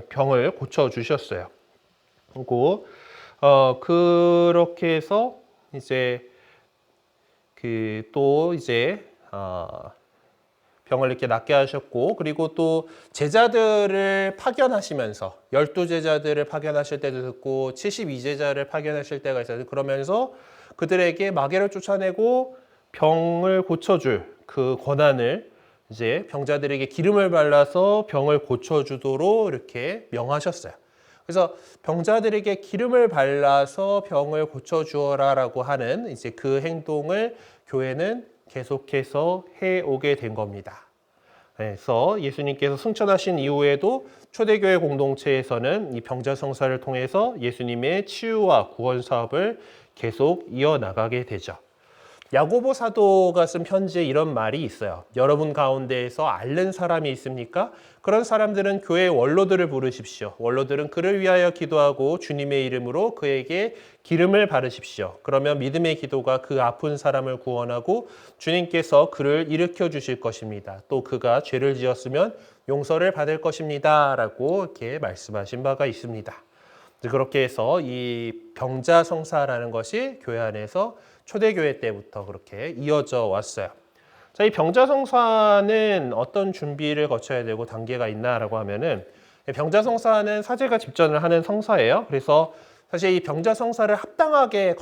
병을 고쳐 주셨어요. 그리고 그렇게 해서 이제 병을 이렇게 낫게 하셨고, 그리고 또 제자들을 파견하시면서 12제자들을 파견하실 때도 있고 72제자를 파견하실 때가 있어요. 그러면서 그들에게 마귀를 쫓아내고 병을 고쳐줄 그 권한을 이제 병자들에게 기름을 발라서 병을 고쳐주도록 이렇게 명하셨어요. 그래서 병자들에게 기름을 발라서 병을 고쳐주어라라고 하는 이제 그 행동을 교회는 계속해서 해오게 된 겁니다. 그래서 예수님께서 승천하신 이후에도 초대교회 공동체에서는 이 병자성사를 통해서 예수님의 치유와 구원 사업을 계속 이어나가게 되죠. 야고보 사도가 쓴 편지에 이런 말이 있어요. 여러분 가운데에서 앓는 사람이 있습니까? 그런 사람들은 교회의 원로들을 부르십시오. 원로들은 그를 위하여 기도하고 주님의 이름으로 그에게 기름을 바르십시오. 그러면 믿음의 기도가 그 아픈 사람을 구원하고 주님께서 그를 일으켜 주실 것입니다. 또 그가 죄를 지었으면 용서를 받을 것입니다. 라고 이렇게 말씀하신 바가 있습니다. 그렇게 해서 이 병자성사라는 것이 교회 안에서 초대교회 때부터 그렇게 이어져 왔어요. 자, 이 병자성사는 어떤 준비를 거쳐야 되고 단계가 있나라고 하면은, 병자성사는 사제가 집전을 하는 성사예요. 그래서 사실 이 병자성사를 합당하게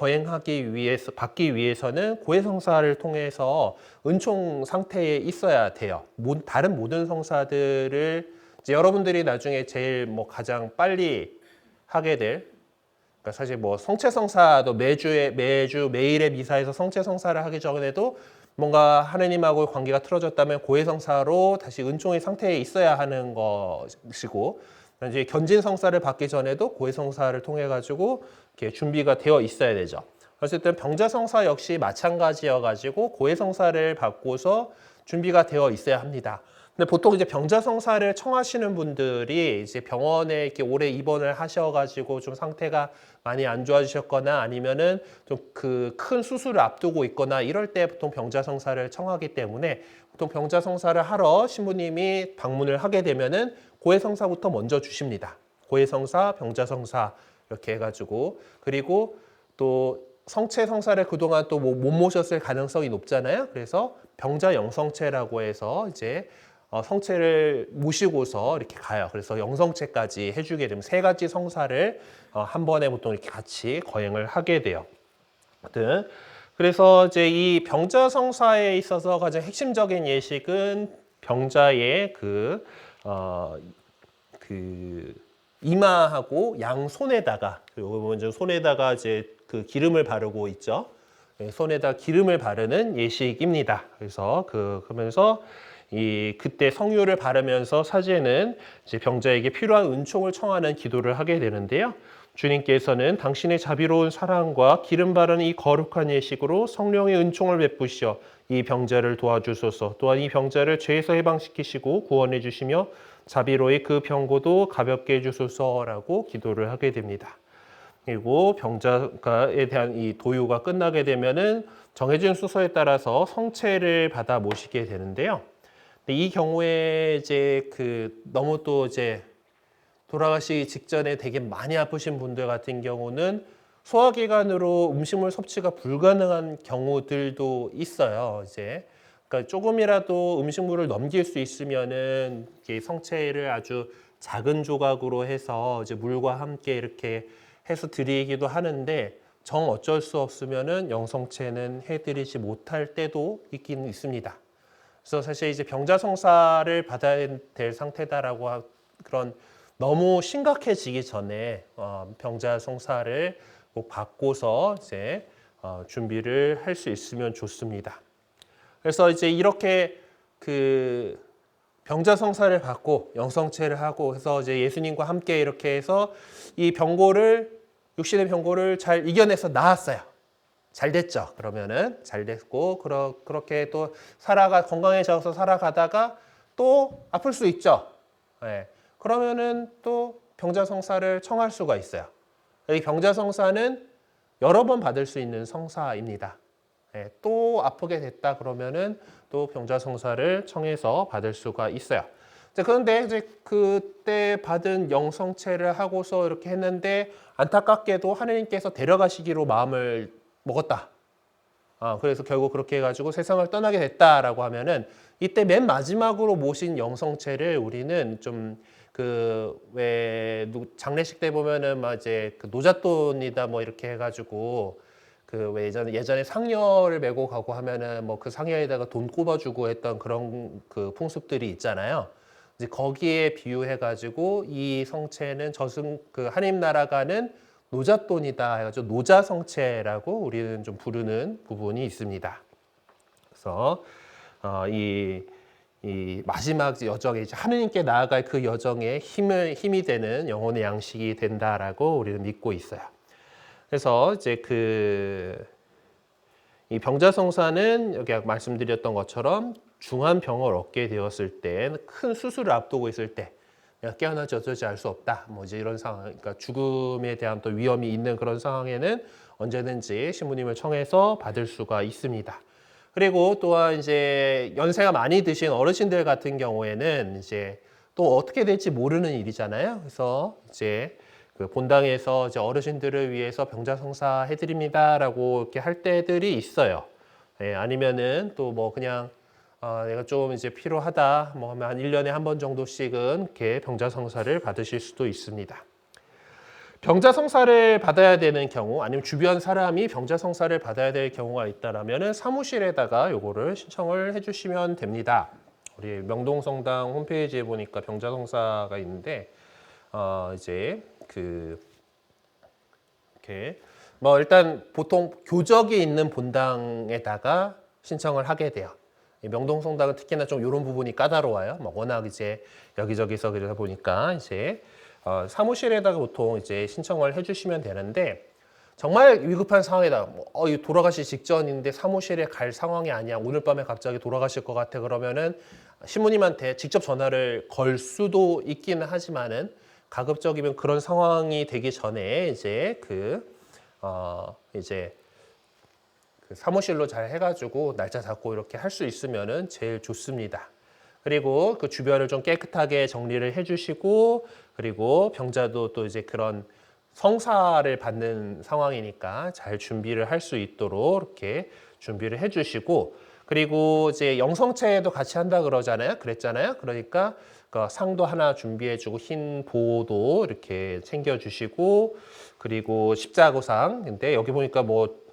받기 위해서는 고해성사를 통해서 은총 상태에 있어야 돼요. 다른 모든 성사들을 이제 여러분들이 나중에 제일 가장 빨리 하게 될, 그러니까 사실 성체성사도 매일의 미사에서 성체성사를 하기 전에도 뭔가 하느님하고 관계가 틀어졌다면 고해성사로 다시 은총의 상태에 있어야 하는 것이고, 이제 견진성사를 받기 전에도 고해성사를 통해 가지고 이렇게 준비가 되어 있어야 되죠. 어쨌든 병자성사 역시 마찬가지여가지고 고해성사를 받고서 준비가 되어 있어야 합니다. 근데 보통 이제 병자성사를 청하시는 분들이 이제 병원에 이렇게 오래 입원을 하셔가지고 좀 상태가 많이 안 좋아지셨거나 아니면은 좀 큰 수술을 앞두고 있거나 이럴 때 보통 병자성사를 청하기 때문에 보통 병자성사를 하러 신부님이 방문을 하게 되면은 고해성사부터 먼저 주십니다. 고해성사, 병자성사 이렇게 해가지고, 그리고 또 성체성사를 그동안 또 못 모셨을 가능성이 높잖아요. 그래서 병자 영성체라고 해서 이제 성체를 모시고서 이렇게 가요. 그래서 영성체까지 해주게 되면 3가지 성사를 한 번에 보통 이렇게 같이 거행을 하게 돼요. 그래서 이제 이 병자 성사에 있어서 가장 핵심적인 예식은 병자의 이마하고 양 손에다가, 그리고 먼저 손에다가 이제 그 기름을 바르고 있죠. 손에다 기름을 바르는 예식입니다. 그래서 그러면서 그때 성유를 바르면서 사제는 이제 병자에게 필요한 은총을 청하는 기도를 하게 되는데요. 주님께서는 당신의 자비로운 사랑과 기름 바르는 이 거룩한 예식으로 성령의 은총을 베푸시어 이 병자를 도와주소서. 또한 이 병자를 죄에서 해방시키시고 구원해 주시며 자비로이 그 병고도 가볍게 해주소서라고 기도를 하게 됩니다. 그리고 병자에 대한 이 도유가 끝나게 되면은 정해진 순서에 따라서 성체를 받아 모시게 되는데요. 이 경우에 이제 너무 또 이제 돌아가시기 직전에 되게 많이 아프신 분들 같은 경우는 소화기관으로 음식물 섭취가 불가능한 경우들도 있어요. 이제 그러니까 조금이라도 음식물을 넘길 수 있으면은 성체를 아주 작은 조각으로 해서 이제 물과 함께 이렇게 해서 드리기도 하는데, 정 어쩔 수 없으면은 영성체는 해드리지 못할 때도 있긴 있습니다. 그래서 사실 이제 병자성사를 받아야 될 상태다라고 그런 너무 심각해지기 전에 병자성사를 꼭 받고서 이제 준비를 할 수 있으면 좋습니다. 그래서 이제 이렇게 그 병자성사를 받고 영성체를 하고 해서 이제 예수님과 함께 이렇게 해서 이 육신의 병고를 잘 이겨내서 나았어요. 잘 됐죠. 그러면은 잘 됐고 그렇게 또 건강해져서 살아가다가 또 아플 수 있죠. 예. 그러면은 또 병자성사를 청할 수가 있어요. 이 병자성사는 여러 번 받을 수 있는 성사입니다. 예. 또 아프게 됐다 그러면은 또 병자성사를 청해서 받을 수가 있어요. 그런데 이제 그때 받은 영성체를 하고서 이렇게 했는데 안타깝게도 하느님께서 데려가시기로 마음을 먹었다. 그래서 결국 그렇게 해가지고 세상을 떠나게 됐다라고 하면은 이때 맨 마지막으로 모신 영성체를 우리는 좀 왜 장례식 때 보면은 막 이제 그 노잣돈이다 뭐 이렇게 해가지고 그 왜 예전에 상여를 메고 가고 하면은 뭐 그 상여에다가 돈 꼽아주고 했던 그런 그 풍습들이 있잖아요. 이제 거기에 비유해가지고 이 성체는 하나님 나라가는 노잣돈이다 해가지고 노자성체라고 우리는 좀 부르는 부분이 있습니다. 그래서 이 마지막 여정에 이제 하느님께 나아갈 그 여정에 힘이 되는 영혼의 양식이 된다라고 우리는 믿고 있어요. 그래서 이제 이 병자성사는 여기 말씀드렸던 것처럼 중한 병을 얻게 되었을 때, 큰 수술을 앞두고 있을 때, 내가 깨어나지 어쩌지 알 수 없다. 뭐 이제 이런 상황, 그러니까 죽음에 대한 또 위험이 있는 그런 상황에는 언제든지 신부님을 청해서 받을 수가 있습니다. 그리고 또한 이제 연세가 많이 드신 어르신들 같은 경우에는 이제 또 어떻게 될지 모르는 일이잖아요. 그래서 이제 그 본당에서 이제 어르신들을 위해서 병자성사 해드립니다라고 이렇게 할 때들이 있어요. 예, 아니면은 또 뭐 그냥 내가 좀 이제 필요하다, 뭐 하면 한 1년에 한 번 정도씩은 이렇게 병자성사를 받으실 수도 있습니다. 병자성사를 받아야 되는 경우, 아니면 주변 사람이 병자성사를 받아야 될 경우가 있다라면은 사무실에다가 요거를 신청을 해주시면 됩니다. 우리 명동성당 홈페이지에 보니까 병자성사가 있는데, 이제 이렇게 뭐 일단 보통 교적이 있는 본당에다가 신청을 하게 돼요. 명동성당은 특히나 좀 이런 부분이 까다로워요. 뭐 워낙 이제 여기저기서 그러다 보니까 이제 사무실에다가 보통 이제 신청을 해주시면 되는데, 정말 위급한 상황이다. 돌아가실 직전인데 사무실에 갈 상황이 아니야. 오늘 밤에 갑자기 돌아가실 것 같아. 그러면은 신부님한테 직접 전화를 걸 수도 있기는 하지만은, 가급적이면 그런 상황이 되기 전에 이제 사무실로 잘 해가지고 날짜 잡고 이렇게 할 수 있으면은 제일 좋습니다. 그리고 그 주변을 좀 깨끗하게 정리를 해주시고, 그리고 병자도 또 이제 그런 성사를 받는 상황이니까 잘 준비를 할 수 있도록 이렇게 준비를 해주시고, 그리고 이제 영성체도 같이 한다 그랬잖아요. 그러니까 그 상도 하나 준비해주고 흰 보도 이렇게 챙겨주시고, 그리고 십자고상. 근데 여기 보니까 뭐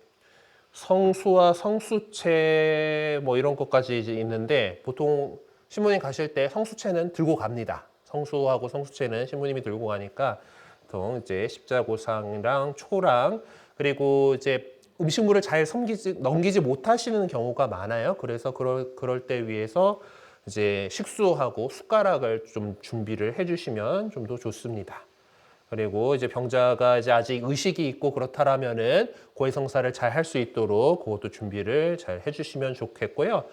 성수와 성수채 뭐 이런 것까지 이제 있는데, 보통 신부님 가실 때 성수채는 들고 갑니다. 성수하고 성수채는 신부님이 들고 가니까 보통 이제 십자고상이랑 초랑, 그리고 이제 음식물을 잘 넘기지 못하시는 경우가 많아요. 그래서 그럴 때 위해서 이제 식수하고 숟가락을 좀 준비를 해주시면 좀 더 좋습니다. 그리고 이제 병자가 이제 아직 의식이 있고 그렇다라면은 고해성사를 잘 할 수 있도록 그것도 준비를 잘 해주시면 좋겠고요.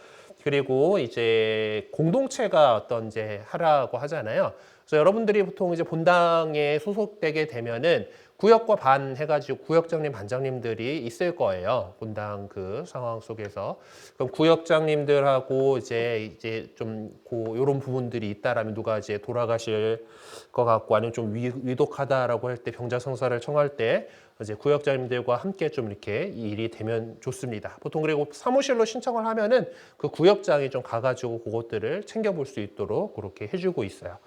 그리고 이제 공동체가 어떤 이제 하라고 하잖아요. 그래서 여러분들이 보통 이제 본당에 소속되게 되면은 구역과 반 해가지고 구역장님, 반장님들이 있을 거예요. 본당 그 상황 속에서. 그럼 구역장님들하고 이제 좀 요런 부분들이 있다라면, 누가 이제 돌아가실 것 같고 아니면 좀 위독하다라고 할 때 병자성사를 청할 때 이제 구역장님들과 함께 좀 이렇게 이 일이 되면 좋습니다. 보통 그리고 사무실로 신청을 하면은 그 구역장이 좀 가가지고 그것들을 챙겨볼 수 있도록 그렇게 해주고 있어요.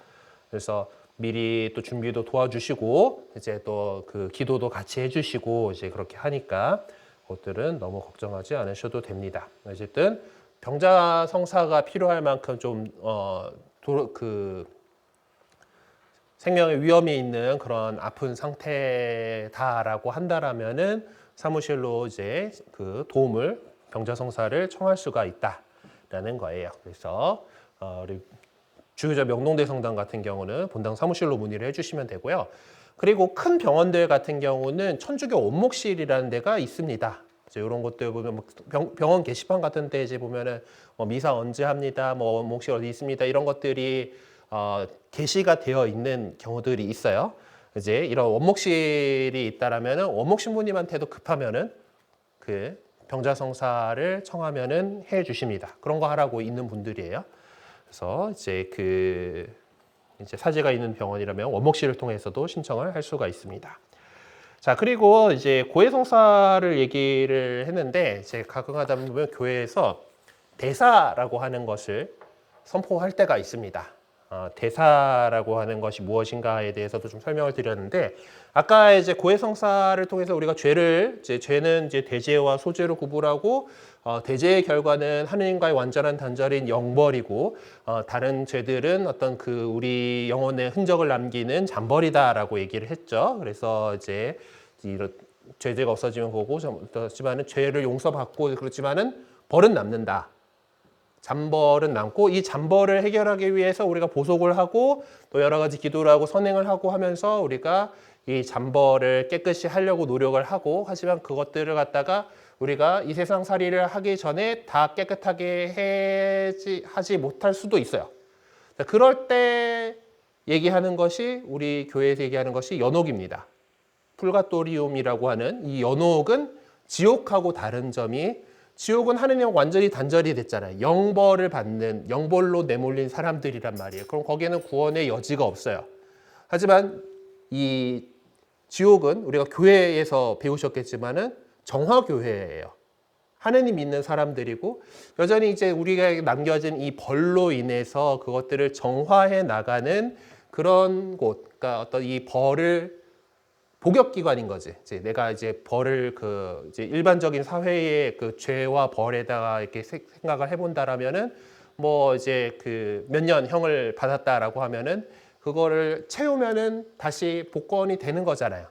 그래서 미리 또 준비도 도와주시고 이제 또 그 기도도 같이 해주시고 이제 그렇게 하니까 그것들은 너무 걱정하지 않으셔도 됩니다. 어쨌든 병자성사가 필요할 만큼 좀 생명의 위험이 있는 그런 아픈 상태다라고 한다라면은 사무실로 이제 그 도움을 병자성사를 청할 수가 있다라는 거예요. 그래서 우리 주유자 명동대 성당 같은 경우는 본당 사무실로 문의를 해주시면 되고요. 그리고 큰 병원들 같은 경우는 천주교 원목실이라는 데가 있습니다. 이제 이런 것들 보면 병원 게시판 같은 데 이제 보면은 미사 언제 합니다, 뭐 원목실 어디 있습니다, 이런 것들이 게시가 되어 있는 경우들이 있어요. 이제 이런 원목실이 있다라면은 원목 신부님한테도 급하면은 그 병자성사를 청하면은 해 주십니다. 그런 거 하라고 있는 분들이에요. 그래서 이제 사제가 있는 병원이라면 원목실을 통해서도 신청을 할 수가 있습니다. 자, 그리고 이제 고해성사를 얘기를 했는데 이제 가끔 하다 보면 교회에서 대사라고 하는 것을 선포할 때가 있습니다. 대사라고 하는 것이 무엇인가에 대해서도 좀 설명을 드렸는데, 아까 이제 고해성사를 통해서 우리가 죄는 이제 대죄와 소죄로 구분하고, 대죄의 결과는 하느님과의 완전한 단절인 영벌이고, 다른 죄들은 어떤 그 우리 영혼에 흔적을 남기는 잔벌이다라고 얘기를 했죠. 그래서 이제 이런 죄가 없어지면 보고, 그렇지만은 죄를 용서받고 그렇지만은 벌은 남는다. 잔벌은 남고, 이 잔벌을 해결하기 위해서 우리가 보속을 하고 또 여러 가지 기도를 하고 선행을 하고 하면서 우리가 이 잔벌을 깨끗이 하려고 노력을 하고, 하지만 그것들을 갖다가 우리가 이 세상 살이를 하기 전에 다 깨끗하게 하지 못할 수도 있어요. 그럴 때 얘기하는 것이, 우리 교회에서 얘기하는 것이 연옥입니다. 풀가토리움이라고 하는 이 연옥은 지옥하고 다른 점이, 지옥은 하느님과 완전히 단절이 됐잖아요. 영벌을 받는, 영벌로 내몰린 사람들이란 말이에요. 그럼 거기에는 구원의 여지가 없어요. 하지만 이 지옥은 우리가 교회에서 배우셨겠지만은 정화교회예요. 하느님 믿는 사람들이고, 여전히 이제 우리가 남겨진 이 벌로 인해서 그것들을 정화해 나가는 그런 곳, 그러니까 어떤 이 벌을 복역기관인 거지. 이제 내가 이제 벌을 이제 일반적인 사회의 그 죄와 벌에다가 이렇게 생각을 해본다라면은, 뭐 이제 몇 년 형을 받았다라고 하면은 그거를 채우면은 다시 복권이 되는 거잖아요.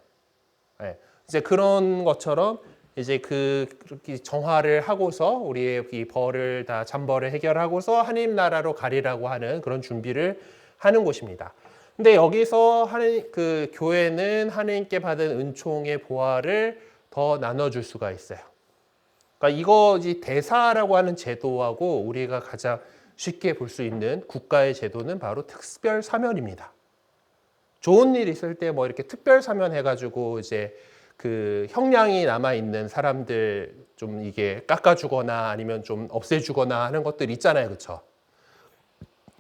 네. 이제 그런 것처럼 이제 그렇게 정화를 하고서 우리의 이 벌을 다 잔벌을 해결하고서 하나님 나라로 가리라고 하는 그런 준비를 하는 곳입니다. 근데 여기서 교회는 하나님께 받은 은총의 보화를 더 나눠줄 수가 있어요. 그러니까 이 대사라고 하는 제도하고 우리가 가장 쉽게 볼 수 있는 국가의 제도는 바로 특별 사면입니다. 좋은 일 있을 때 뭐 이렇게 특별 사면 해가지고 이제 그 형량이 남아 있는 사람들 좀 이게 깎아주거나 아니면 좀 없애주거나 하는 것들 있잖아요, 그렇죠?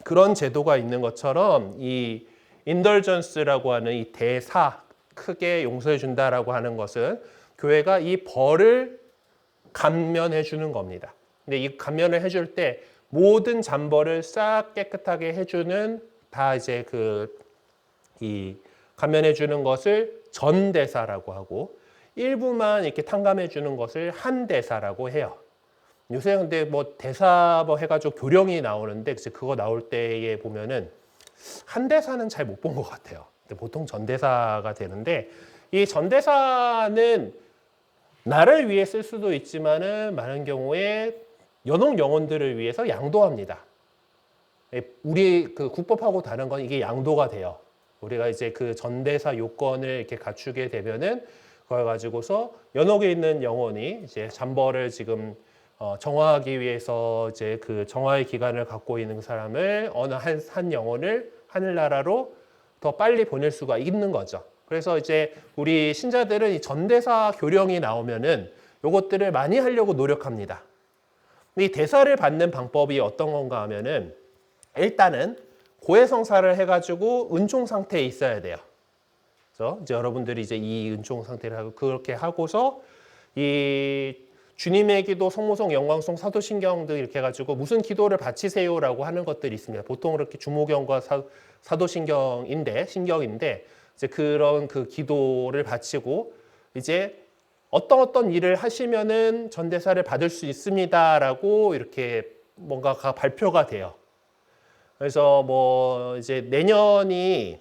그런 제도가 있는 것처럼 이 인덜전스라고 하는 이 대사, 크게 용서해 준다라고 하는 것은 교회가 이 벌을 감면해 주는 겁니다. 근데 이 감면을 해줄 때 모든 잔벌을 싹 깨끗하게 해주는, 다 이제 이 감면해 주는 것을 전대사라고 하고, 일부만 이렇게 탕감해 주는 것을 한대사라고 해요. 요새 근데 뭐 대사 뭐 해가지고 교령이 나오는데, 그거 나올 때에 보면은 한대사는 잘 못 본 것 같아요. 근데 보통 전대사가 되는데, 이 전대사는 나를 위해 쓸 수도 있지만은 많은 경우에 연옥 영혼들을 위해서 양도합니다. 우리 국법하고 다른 건 이게 양도가 돼요. 우리가 이제 그 전대사 요건을 이렇게 갖추게 되면은 그걸 가지고서 연옥에 있는 영혼이 이제 잔벌을 지금 정화하기 위해서 이제 그 정화의 기간을 갖고 있는 그 사람을 어느 한 영혼을 하늘나라로 더 빨리 보낼 수가 있는 거죠. 그래서 이제 우리 신자들은 이 전대사 교령이 나오면은 요것들을 많이 하려고 노력합니다. 이 대사를 받는 방법이 어떤 건가 하면은, 일단은 고해성사를 해가지고 은총 상태에 있어야 돼요. 그래서 이제 여러분들이 이제 이 은총 상태를 하고 그렇게 하고서 이 주님의 기도, 성모성, 영광송, 사도신경 등 이렇게 해가지고 무슨 기도를 바치세요라고 하는 것들이 있습니다. 보통 이렇게 주모경과 사도신경인데, 신경인데 이제 그런 그 기도를 바치고 이제 어떤 일을 하시면은 전대사를 받을 수 있습니다라고 이렇게 뭔가가 발표가 돼요. 그래서 뭐 이제 내년이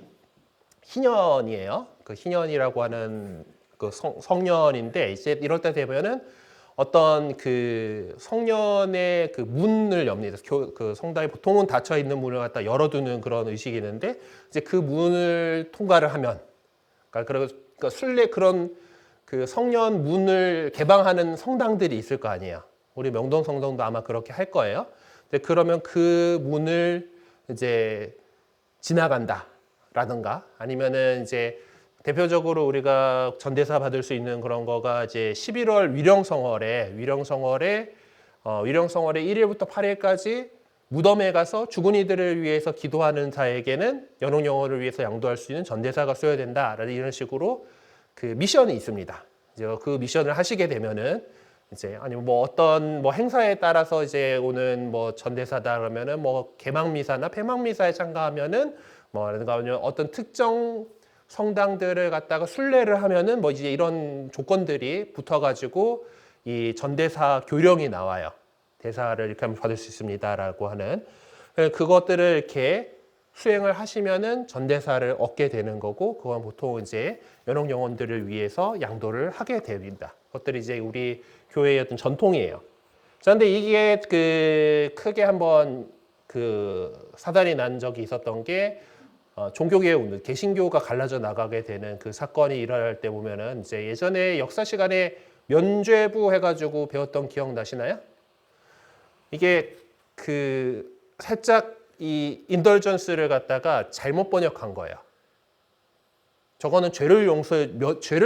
희년이에요. 그 희년이라고 하는 그 성년인데 이제 이럴 때 되면은 어떤 그 성년의 그 문을 엽니다. 그 성당이 보통은 닫혀 있는 문을 갖다 열어두는 그런 의식이 있는데 이제 그 문을 통과를 하면 그러니까 순례 그런 그 성년 문을 개방하는 성당들이 있을 거 아니에요. 우리 명동 성당도 아마 그렇게 할 거예요. 근데 그러면 그 문을 이제 지나간다라든가 아니면은 이제 대표적으로 우리가 전대사 받을 수 있는 그런 거가 이제 11월 위령성월에 1일부터 8일까지 무덤에 가서 죽은 이들을 위해서 기도하는 자에게는 연옥 영혼을 위해서 양도할 수 있는 전대사가 쓰여야 된다라는 이런 식으로 그 미션이 있습니다. 이제 그 미션을 하시게 되면은 이제 아니면 뭐 어떤 뭐 행사에 따라서 이제 오는 뭐 전대사다 그러면은 뭐 개막미사나 폐막미사에 참가하면은 뭐 어떤 특정 성당들을 갖다가 순례를 하면은 뭐 이제 이런 조건들이 붙어가지고 이 전대사 교령이 나와요. 대사를 이렇게 하면 받을 수 있습니다라고 하는 그것들을 이렇게 수행을 하시면은 전대사를 얻게 되는 거고 그건 보통 이제 연옥 영혼들을 위해서 양도를 하게 됩니다. 그것들이 이제 우리 교회의 어떤 전통이에요. 그런데 이게 그 크게 한번 그 사단이 난 적이 있었던 게 종교계의 운동, 개신교가 갈라져 나가게 되는 그 사건이 일어날 때 보면은 이제 예전에 역사 시간에 면죄부 해가지고 배웠던 기억 나시나요? 이게 그 살짝 이 인덜전스를 갖다가 잘못 번역한 거예요. 저거는 죄를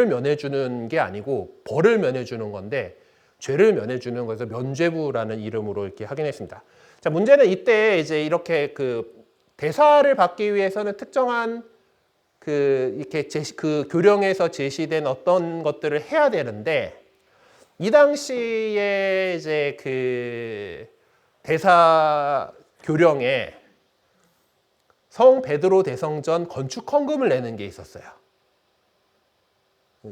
면해주는 게 아니고 벌을 면해주는 건데 죄를 면해주는 거에서 면죄부라는 이름으로 이렇게 하긴 했습니다. 자, 문제는 이때 이제 이렇게 그 대사를 받기 위해서는 특정한 그 이렇게 그 교령에서 제시된 어떤 것들을 해야 되는데 이 당시에 이제 그 대사 교령에 성 베드로 대성전 건축 헌금을 내는 게 있었어요.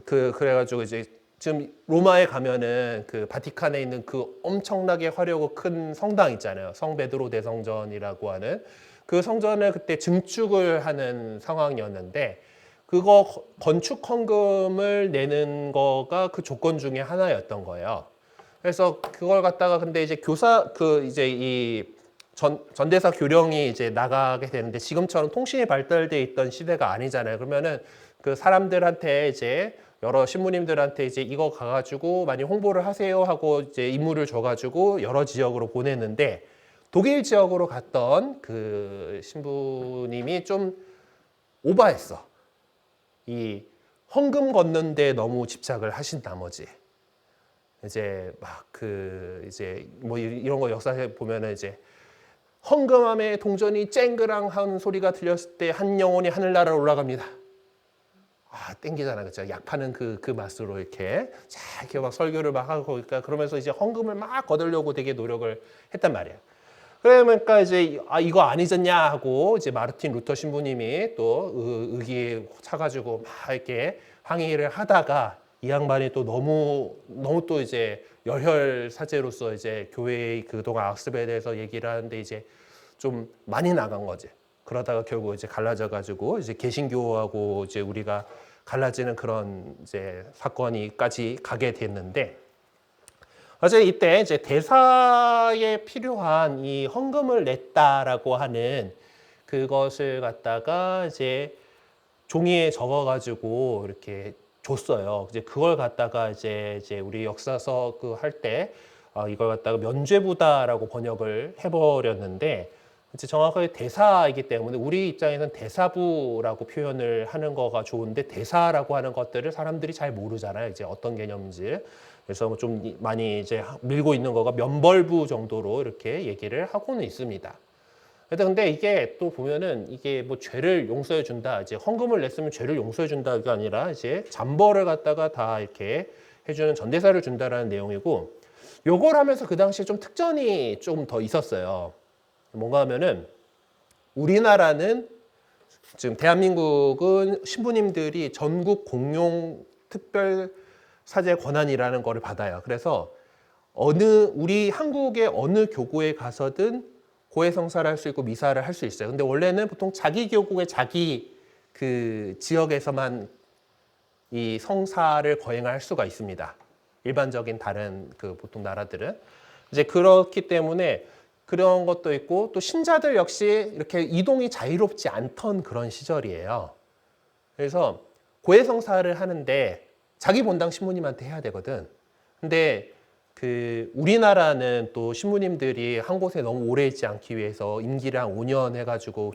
그래가지고 이제 지금 로마에 가면은 그 바티칸에 있는 그 엄청나게 화려하고 큰 성당 있잖아요. 성 베드로 대성전이라고 하는 그 성전을 그때 증축을 하는 상황이었는데 그거 건축 헌금을 내는 거가 그 조건 중에 하나였던 거예요. 그래서 그걸 갖다가 근데 이제 이제 이 전대사 교령이 이제 나가게 되는데 지금처럼 통신이 발달돼 있던 시대가 아니잖아요. 그러면은 그 사람들한테 이제 여러 신부님들한테 이제 이거 가가지고 많이 홍보를 하세요 하고 이제 임무를 줘가지고 여러 지역으로 보냈는데 독일 지역으로 갔던 그 신부님이 좀 오버했어. 이 헌금 걷는데 너무 집착을 하신 나머지 이제 막 그 이제 뭐 이런 거 역사에 보면은 이제 헌금함에 동전이 쨍그랑 하는 소리가 들렸을 때 한 영혼이 하늘나라로 올라갑니다. 아, 땡기잖아. 그죠? 약 파는 그 맛으로 이렇게 자, 이렇게 막 설교를 막 하고 그러면서 이제 헌금을 막 거두려고 되게 노력을 했단 말이에요. 그러니까 이제 이거 아니잖냐 하고 이제 마르틴 루터 신부님이 또 의기에 차가지고 막 이렇게 항의를 하다가 이 양반이 또 너무 또 이제 열혈 사제로서 이제 교회의 그동안 악습에 대해서 얘기를 하는데 이제 좀 많이 나간 거지. 그러다가 결국 이제 갈라져 가지고 이제 개신교하고 이제 우리가 갈라지는 그런 이제 사건이까지 가게 됐는데 어제 이때 이제 대사에 필요한 이 헌금을 냈다라고 하는 그것을 갖다가 이제 종이에 적어가지고 이렇게 줬어요. 이제 그걸 갖다가 이제 우리 역사서 그 할 때 이걸 갖다가 면죄부다라고 번역을 해버렸는데 이제 정확하게 대사이기 때문에 우리 입장에서는 대사부라고 표현을 하는 거가 좋은데 대사라고 하는 것들을 사람들이 잘 모르잖아요. 이제 어떤 개념인지. 그래서 좀 많이 이제 밀고 있는 거가 면벌부 정도로 이렇게 얘기를 하고는 있습니다. 근데 이게 또 보면은 이게 뭐 죄를 용서해 준다. 이제 헌금을 냈으면 죄를 용서해 준다가 아니라 이제 잠벌을 갖다가 다 이렇게 해주는 전대사를 준다라는 내용이고 요걸 하면서 그 당시에 좀 특전이 좀 더 있었어요. 뭔가 하면은 우리나라는 지금 대한민국은 신부님들이 전국 공용 특별 사제 권한이라는 거를 받아요. 그래서 우리 한국의 어느 교구에 가서든 고해성사를 할 수 있고 미사를 할 수 있어요. 근데 원래는 보통 자기 교구의 자기 그 지역에서만 이 성사를 거행할 수가 있습니다. 일반적인 다른 그 보통 나라들은 이제 그렇기 때문에 그런 것도 있고 또 신자들 역시 이렇게 이동이 자유롭지 않던 그런 시절이에요. 그래서 고해성사를 하는데 자기 본당 신부님한테 해야 되거든. 근데 그 우리나라는 또 신부님들이 한 곳에 너무 오래 있지 않기 위해서 임기를 한 5년 해가지고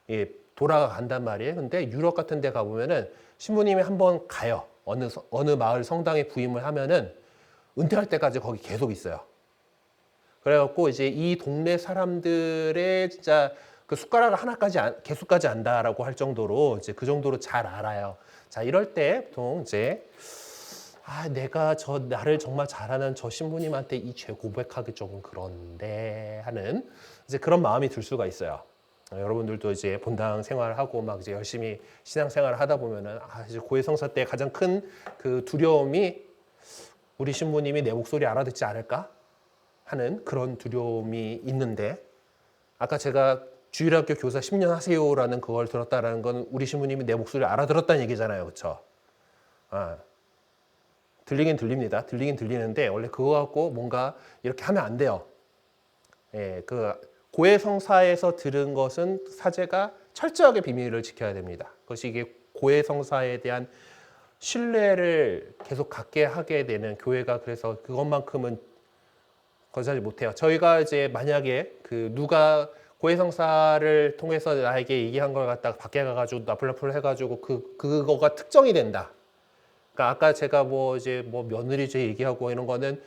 예, 돌아간단 말이에요. 근데 유럽 같은 데 가보면은 신부님이 한번 가요. 어느 마을 성당에 부임을 하면은 은퇴할 때까지 거기 계속 있어요. 그래갖고 이제 이 동네 사람들의 진짜 그 숟가락 하나까지 개수까지 안다라고 할 정도로 이제 그 정도로 잘 알아요. 자, 이럴 때 보통 이제 내가 나를 정말 잘하는 저 신부님한테 이 죄 고백하기 조금 그런데 하는 이제 그런 마음이 들 수가 있어요. 여러분들도 이제 본당 생활하고 막 이제 열심히 신앙생활을 하다 보면은 이제 고해성사 때 가장 큰 그 두려움이 우리 신부님이 내 목소리 알아듣지 않을까 하는 그런 두려움이 있는데 아까 제가 주일학교 교사 10년 하세요라는 그걸 들었다라는 건 우리 신부님이 내 목소리 알아들었다는 얘기잖아요, 그렇죠? 들리긴 들립니다. 들리긴 들리는데 원래 그거 갖고 뭔가 이렇게 하면 안 돼요. 예, 그 고해성사에서 들은 것은 사제가 철저하게 비밀을 지켜야 됩니다. 그것이 이게 고해성사에 대한 신뢰를 계속 갖게 하게 되는 교회가 그래서 그것만큼은 거절하지 못해요. 저희가 이제 만약에 그 누가 고해성사를 통해서 나에게 얘기한 걸 갖다가 밖에 가가지고 나풀나풀 해가지고 그거가 특정이 된다. 그러니까 아까 제가 뭐 이제 뭐 며느리죄 얘기하고 이런 거는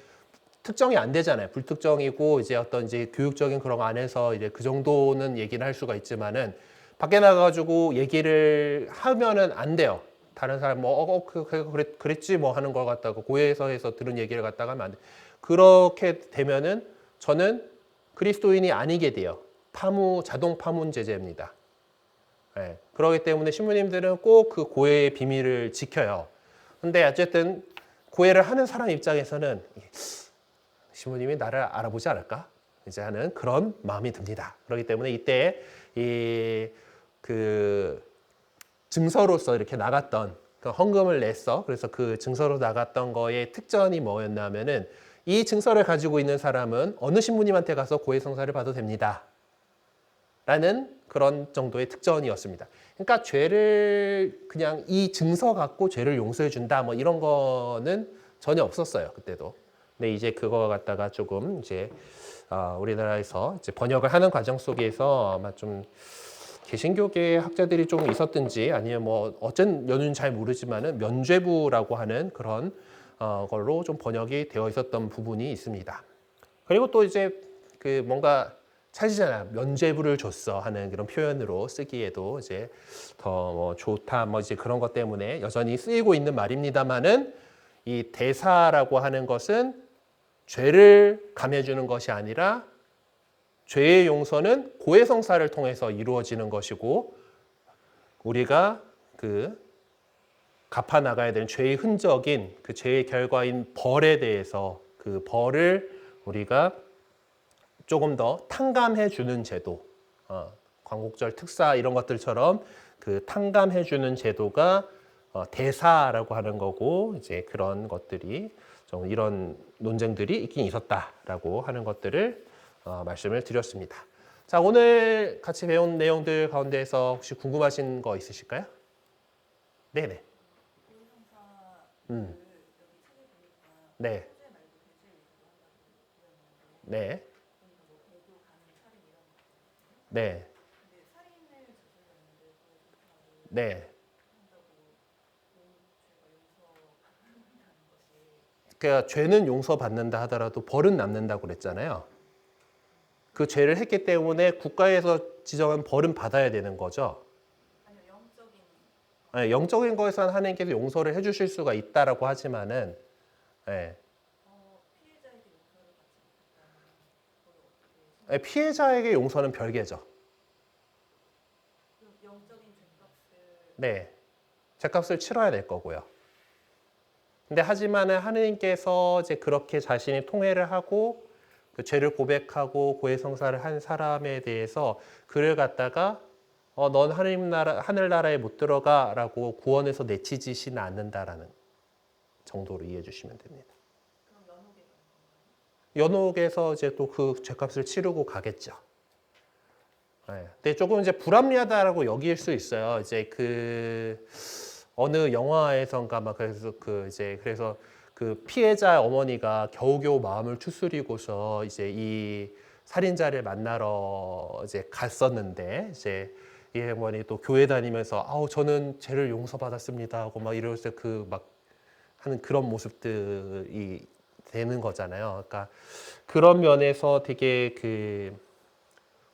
특정이 안 되잖아요. 불특정이고 이제 어떤 이제 교육적인 그런 거 안에서 이제 그 정도는 얘기를 할 수가 있지만은 밖에 나가가지고 얘기를 하면은 안 돼요. 다른 사람 뭐 그랬지 뭐 하는 걸 갖다가 고해에서 들은 얘기를 갖다가 하면 안 돼. 그렇게 되면은 저는 그리스도인이 아니게 돼요. 자동 파문제재입니다. 네. 그렇기 때문에 신부님들은 꼭 그 고해의 비밀을 지켜요. 근데 어쨌든 고해를 하는 사람 입장에서는 신부님이 나를 알아보지 않을까? 이제 하는 그런 마음이 듭니다. 그렇기 때문에 이때 그 증서로서 이렇게 나갔던 그 헌금을 냈어. 그래서 그 증서로 나갔던 거의 특전이 뭐였냐면은 이 증서를 가지고 있는 사람은 어느 신부님한테 가서 고해성사를 봐도 됩니다. 라는 그런 정도의 특전이었습니다. 그러니까 죄를 그냥 이 증서 갖고 죄를 용서해 준다 뭐 이런 거는 전혀 없었어요. 그때도. 근데 이제 그거 갖다가 조금 이제 우리나라에서 이제 번역을 하는 과정 속에서 아마 좀 개신교계 학자들이 조금 있었든지 아니면 뭐 어쩐 연유는 잘 모르지만은 면죄부라고 하는 그런 걸로 좀 번역이 되어 있었던 부분이 있습니다. 그리고 또 이제 그 뭔가 찾으잖아요. 면죄부를 줬어 하는 그런 표현으로 쓰기에도 이제 더 뭐 좋다 뭐 이제 그런 것 때문에 여전히 쓰이고 있는 말입니다만은 이 대사라고 하는 것은 죄를 감해주는 것이 아니라 죄의 용서는 고해성사를 통해서 이루어지는 것이고 우리가 그 갚아 나가야 되는 죄의 흔적인 그 죄의 결과인 벌에 대해서 그 벌을 우리가 조금 더 탕감해 주는 제도, 광복절 특사 이런 것들처럼 그 탕감해 주는 제도가 대사라고 하는 거고 이제 그런 것들이 좀 이런 논쟁들이 있긴 있었다라고 하는 것들을 말씀을 드렸습니다. 자, 오늘 같이 배운 내용들 가운데에서 혹시 궁금하신 거 있으실까요? 네네. 네. 네. 네. 네. 그러니까 죄는 용서받는다 하더라도 벌은 남는다고 그랬잖아요. 그 죄를 했기 때문에 국가에서 지정한 벌은 받아야 되는 거죠. 네, 영적인 거에서는 하나님께서 용서를 해주실 수가 있다라고 하지만은, 네. 피해자에게 용서는 별개죠. 네, 죄값을 치러야 될 거고요. 근데 하지만은 하느님께서 이제 그렇게 자신이 통회를 하고 그 죄를 고백하고 고해성사를 한 사람에 대해서 그를 갖다가 넌 하늘나라에 못 들어가라고 구원에서 내치지는 않는다라는 정도로 이해해 주시면 됩니다. 연옥에서 이제 또 그 죄값을 치르고 가겠죠. 네. 근데 조금 이제 불합리하다라고 여길 수 있어요. 이제 그 어느 영화에선가 막 그래서 그 피해자 어머니가 겨우겨우 마음을 추스리고서 이제 이 살인자를 만나러 이제 갔었는데 이제 이 어머니 또 교회 다니면서 아우 저는 죄를 용서받았습니다 하고 막 이럴 때 그 막 하는 그런 모습들이 되는 거잖아요. 그러니까 그런 면에서 되게 그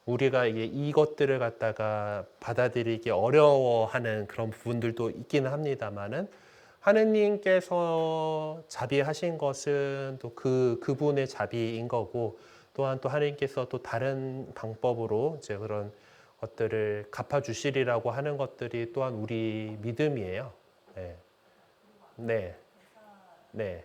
우리가 이것들을 갖다가 받아들이기 어려워하는 그런 부분들도 있기는 합니다만은 하느님께서 자비하신 것은 또 그분의 자비인 거고 또한 또 하느님께서 또 다른 방법으로 이제 그런 것들을 갚아주시리라고 하는 것들이 또한 우리 믿음이에요. 네. 네. 네.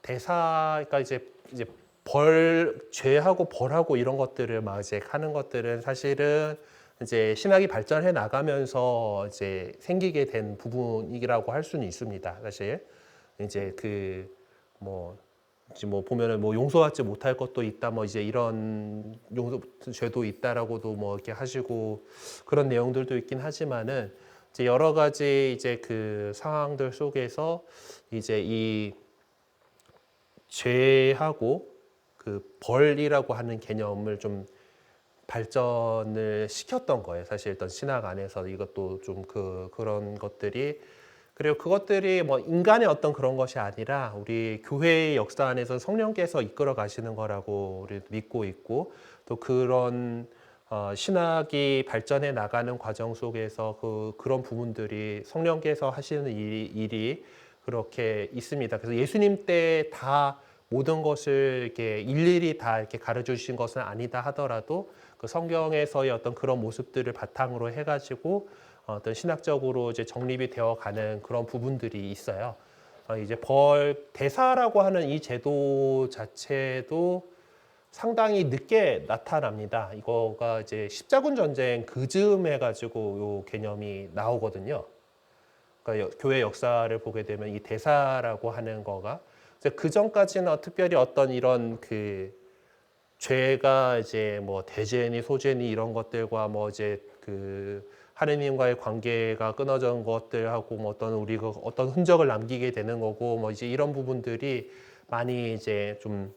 대사가 이제 죄하고 벌하고 이런 것들을 막 이제 하는 것들은 사실은 이제 신학이 발전해 나가면서 이제 생기게 된 부분이라고 할 수는 있습니다. 사실 이제 지금 뭐 보면은 뭐 용서받지 못할 것도 있다, 뭐 이제 이런 용서 죄도 있다라고도 뭐 이렇게 하시고 그런 내용들도 있긴 하지만은 이제 여러 가지 이제 그 상황들 속에서 이제 이 죄하고 그 벌이라고 하는 개념을 좀 발전을 시켰던 거예요. 사실 어떤 신학 안에서 이것도 좀 그런 것들이 그리고 그것들이 뭐 인간의 어떤 그런 것이 아니라 우리 교회의 역사 안에서 성령께서 이끌어 가시는 거라고 우리 믿고 있고 또 그런 신학이 발전해 나가는 과정 속에서 그런 부분들이 성령께서 하시는 일이 그렇게 있습니다. 그래서 예수님 때 다 모든 것을 이렇게 일일이 다 이렇게 가르쳐 주신 것은 아니다 하더라도 그 성경에서의 어떤 그런 모습들을 바탕으로 해가지고 어떤 신학적으로 이제 정립이 되어가는 그런 부분들이 있어요. 이제 대사라고 하는 이 제도 자체도 상당히 늦게 나타납니다. 이거가 이제 십자군 전쟁 그즈음 해가지고 요 개념이 나오거든요. 그러니까 교회 역사를 보게 되면 이 대사라고 하는 거가 그 전까지는 특별히 어떤 이런 그 죄가 이제 뭐 대죄니 소죄니 이런 것들과 뭐 이제 그 하느님과의 관계가 끊어진 것들하고 뭐 어떤 우리가 어떤 흔적을 남기게 되는 거고 뭐 이제 이런 부분들이 많이 이제 좀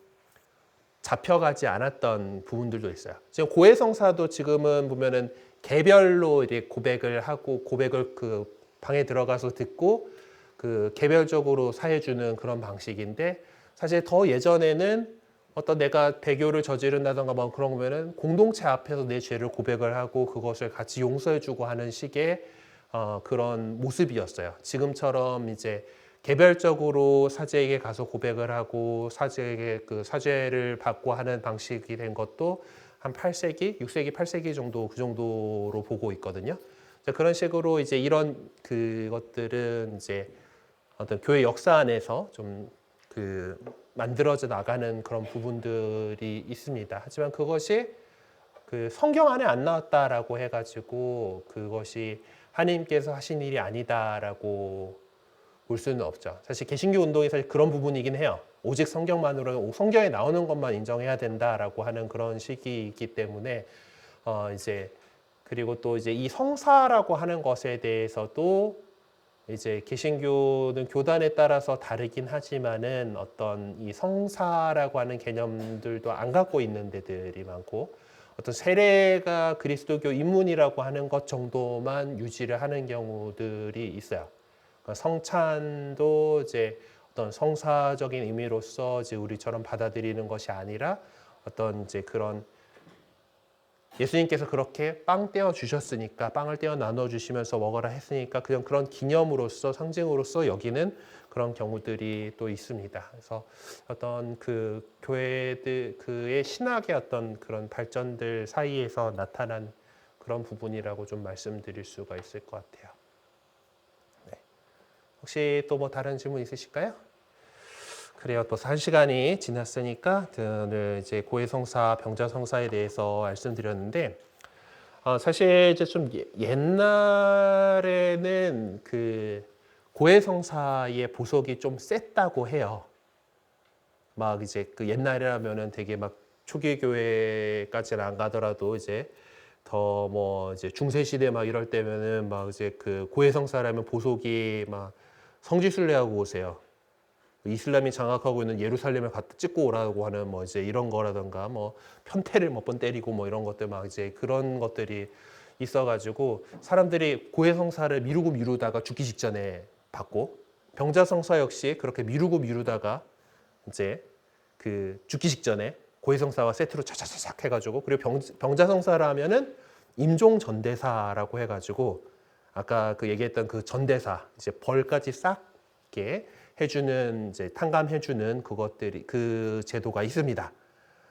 잡혀가지 않았던 부분들도 있어요. 지금 고해성사도 지금은 보면은 개별로 이제 고백을 하고 고백을 그 방에 들어가서 듣고 그 개별적으로 사해주는 그런 방식인데 사실 더 예전에는 어떤 내가 배교를 저지른다던가 뭐 그런 거면은 공동체 앞에서 내 죄를 고백을 하고 그것을 같이 용서해주고 하는 식의 그런 모습이었어요. 지금처럼 이제 개별적으로 사제에게 가서 고백을 하고 사제에게 그 사죄를 받고 하는 방식이 된 것도 한 8세기, 6세기, 8세기 정도 그 정도로 보고 있거든요. 그런 식으로 이제 이런 그것들은 이제 어떤 교회 역사 안에서 좀 그 만들어져 나가는 그런 부분들이 있습니다. 하지만 그것이 그 성경 안에 안 나왔다라고 해가지고 그것이 하나님께서 하신 일이 아니다라고 볼 수는 없죠. 사실 개신교 운동이 사실 그런 부분이긴 해요. 오직 성경만으로 성경에 나오는 것만 인정해야 된다라고 하는 그런 시기이기 때문에 이제 그리고 또 이제 이 성사라고 하는 것에 대해서도 이제 개신교는 교단에 따라서 다르긴 하지만은 어떤 이 성사라고 하는 개념들도 안 갖고 있는 데들이 많고 어떤 세례가 그리스도교 입문이라고 하는 것 정도만 유지를 하는 경우들이 있어요. 그러니까 성찬도 이제 어떤 성사적인 의미로서 이제 우리처럼 받아들이는 것이 아니라 어떤 이제 그런 예수님께서 그렇게 빵 떼어 주셨으니까 빵을 떼어 나눠 주시면서 먹어라 했으니까 그냥 그런 기념으로서 상징으로서 여기는 그런 경우들이 또 있습니다. 그래서 어떤 그 교회들 그의 신학의 어떤 그런 발전들 사이에서 나타난 그런 부분이라고 좀 말씀드릴 수가 있을 것 같아요. 네. 혹시 또 뭐 다른 질문 있으실까요? 그래요. 또 1시간이 지났으니까 오늘 이제 고해성사, 병자성사에 대해서 말씀드렸는데 사실 이제 좀 옛날에는 그 고해성사의 보석이 좀 셌다고 해요. 막 이제 그 옛날이라면은 되게 막 초기 교회까지는 안 가더라도 이제 더 뭐 이제 중세 시대 막 이럴 때면은 막 이제 그 고해성사라면 보석이 막 성지순례하고 오세요. 이슬람이 장악하고 있는 예루살렘을 갖다 찍고 오라고 하는 뭐 이제 이런 거라던가 뭐 편태를 몇 번 때리고 뭐 이런 것들 막 이제 그런 것들이 있어가지고 사람들이 고해성사를 미루고 미루다가 죽기 직전에 받고 병자성사 역시 그렇게 미루고 미루다가 이제 그 죽기 직전에 고해성사와 세트로 차차차차 해가지고 그리고 병자성사를 하면은 임종전대사라고 해가지고 아까 그 얘기했던 그 전대사 이제 벌까지 싹 이렇게 해주는 이제 탕감해주는 그것들이 그 제도가 있습니다.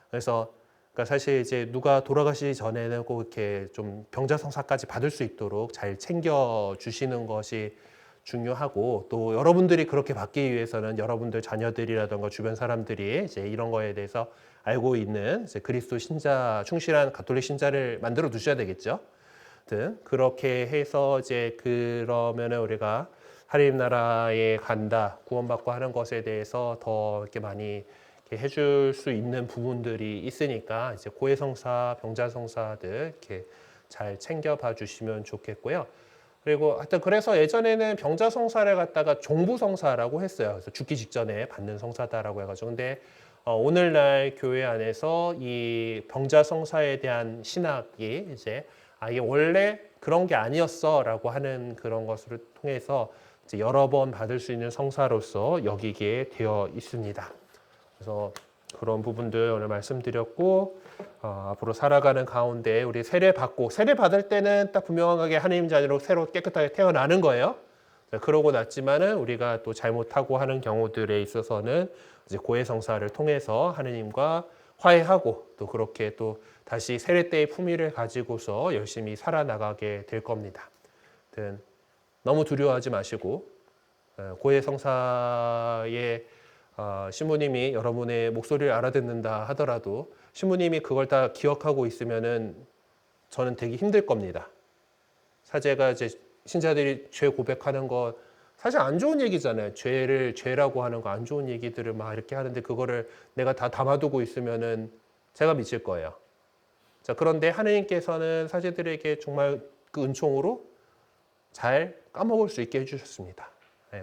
그래서 그러니까 사실 이제 누가 돌아가시기 전에는 꼭 이렇게 좀 병자성사까지 받을 수 있도록 잘 챙겨 주시는 것이 중요하고 또 여러분들이 그렇게 받기 위해서는 여러분들 자녀들이라든가 주변 사람들이 이제 이런 거에 대해서 알고 있는 이제 그리스도 신자 충실한 가톨릭 신자를 만들어 두셔야 되겠죠. 아무튼 그렇게 해서 이제 그러면은 우리가 하나님 나라에 간다 구원받고 하는 것에 대해서 더 이렇게 많이 이렇게 해줄 수 있는 부분들이 있으니까 이제 고해성사, 병자성사들 이렇게 잘 챙겨봐 주시면 좋겠고요. 그리고 하여튼 그래서 예전에는 병자성사를 갖다가 종부성사라고 했어요. 그래서 죽기 직전에 받는 성사다라고 해가지고 근데 오늘날 교회 안에서 이 병자성사에 대한 신학이 이제 이게 원래 그런 게 아니었어라고 하는 그런 것을 통해서 이제 여러 번 받을 수 있는 성사로서 여기게 되어 있습니다. 그래서 그런 부분들 오늘 말씀드렸고 앞으로 살아가는 가운데 우리 세례 받을 때는 딱 분명하게 하나님 자녀로 새로 깨끗하게 태어나는 거예요. 그러고 났지만은 우리가 또 잘못하고 하는 경우들에 있어서는 이제 고해성사를 통해서 하느님과 화해하고 또 그렇게 또 다시 세례 때의 품위를 가지고서 열심히 살아나가게 될 겁니다. 너무 두려워하지 마시고 고해성사의 신부님이 여러분의 목소리를 알아듣는다 하더라도 신부님이 그걸 다 기억하고 있으면은 저는 되게 힘들 겁니다. 사제가 이제 신자들이 죄 고백하는 거 사실 안 좋은 얘기잖아요. 죄라고 하는 거 안 좋은 얘기들을 막 이렇게 하는데 그거를 내가 다 담아두고 있으면은 제가 미칠 거예요. 자, 그런데 하느님께서는 사제들에게 정말 그 은총으로 잘 까먹을 수 있게 해주셨습니다.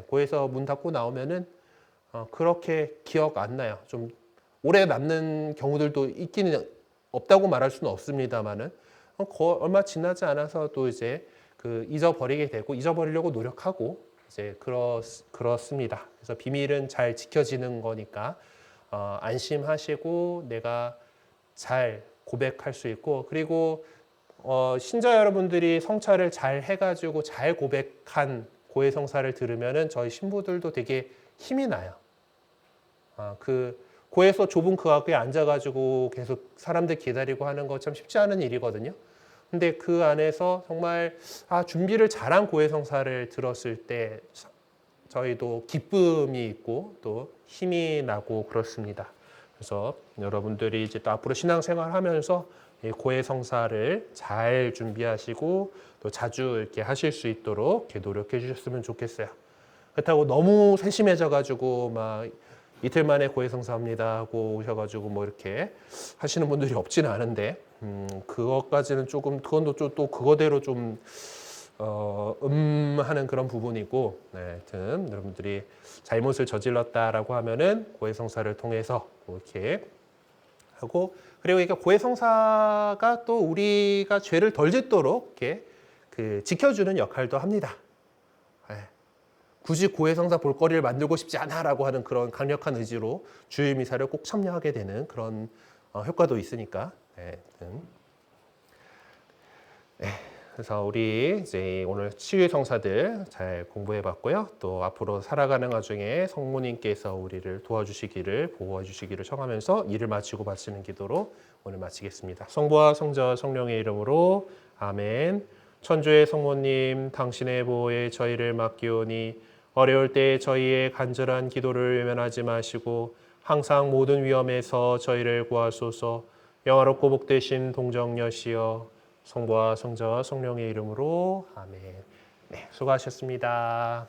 고에서 문 닫고 나오면은 그렇게 기억 안 나요. 좀 오래 남는 경우들도 있기는 없다고 말할 수는 없습니다만은 얼마 지나지 않아서 또 이제 그 잊어버리게 되고 잊어버리려고 노력하고 이제 그렇습니다. 그래서 비밀은 잘 지켜지는 거니까 안심하시고 내가 잘 고백할 수 있고 그리고 신자 여러분들이 성찰을 잘 해가지고 잘 고백한 고해성사를 들으면은 저희 신부들도 되게 힘이 나요. 그 고해서 좁은 그 앞에 앉아가지고 계속 사람들 기다리고 하는 거 참 쉽지 않은 일이거든요. 근데 그 안에서 정말 준비를 잘한 고해성사를 들었을 때 저희도 기쁨이 있고 또 힘이 나고 그렇습니다. 그래서 여러분들이 이제 또 앞으로 신앙생활 하면서 고해성사를 잘 준비하시고 또 자주 이렇게 하실 수 있도록 이렇게 노력해 주셨으면 좋겠어요. 그렇다고 너무 세심해져 가지고 막 이틀 만에 고해성사합니다 하고 오셔가지고 뭐 이렇게 하시는 분들이 없지는 않은데 그것까지는 조금 그건 또 그거대로 좀 하는 그런 부분이고 하여튼 여러분들이 잘못을 저질렀다라고 하면은 고해성사를 통해서 이렇게 하고 그리고 이게 고해성사가 또 우리가 죄를 덜 짓도록 이렇게 그 지켜주는 역할도 합니다. 굳이 고해성사 볼거리를 만들고 싶지 않아라고 하는 그런 강력한 의지로 주일 미사를 꼭 참여하게 되는 그런 효과도 있으니까. 그래서 우리 이제 오늘 치유 성사들 잘 공부해봤고요. 또 앞으로 살아가는 와중에 성모님께서 우리를 도와주시기를 보호해 주시기를 청하면서 일을 마치고 바치는 기도로 오늘 마치겠습니다. 성부와 성자 성령의 이름으로 아멘. 천주의 성모님, 당신의 보호에 저희를 맡기오니 어려울 때 저희의 간절한 기도를 외면하지 마시고 항상 모든 위험에서 저희를 구하소서. 영화롭고 복되신 동정녀시여 성부와 성자와 성령의 이름으로 아멘. 네, 수고하셨습니다.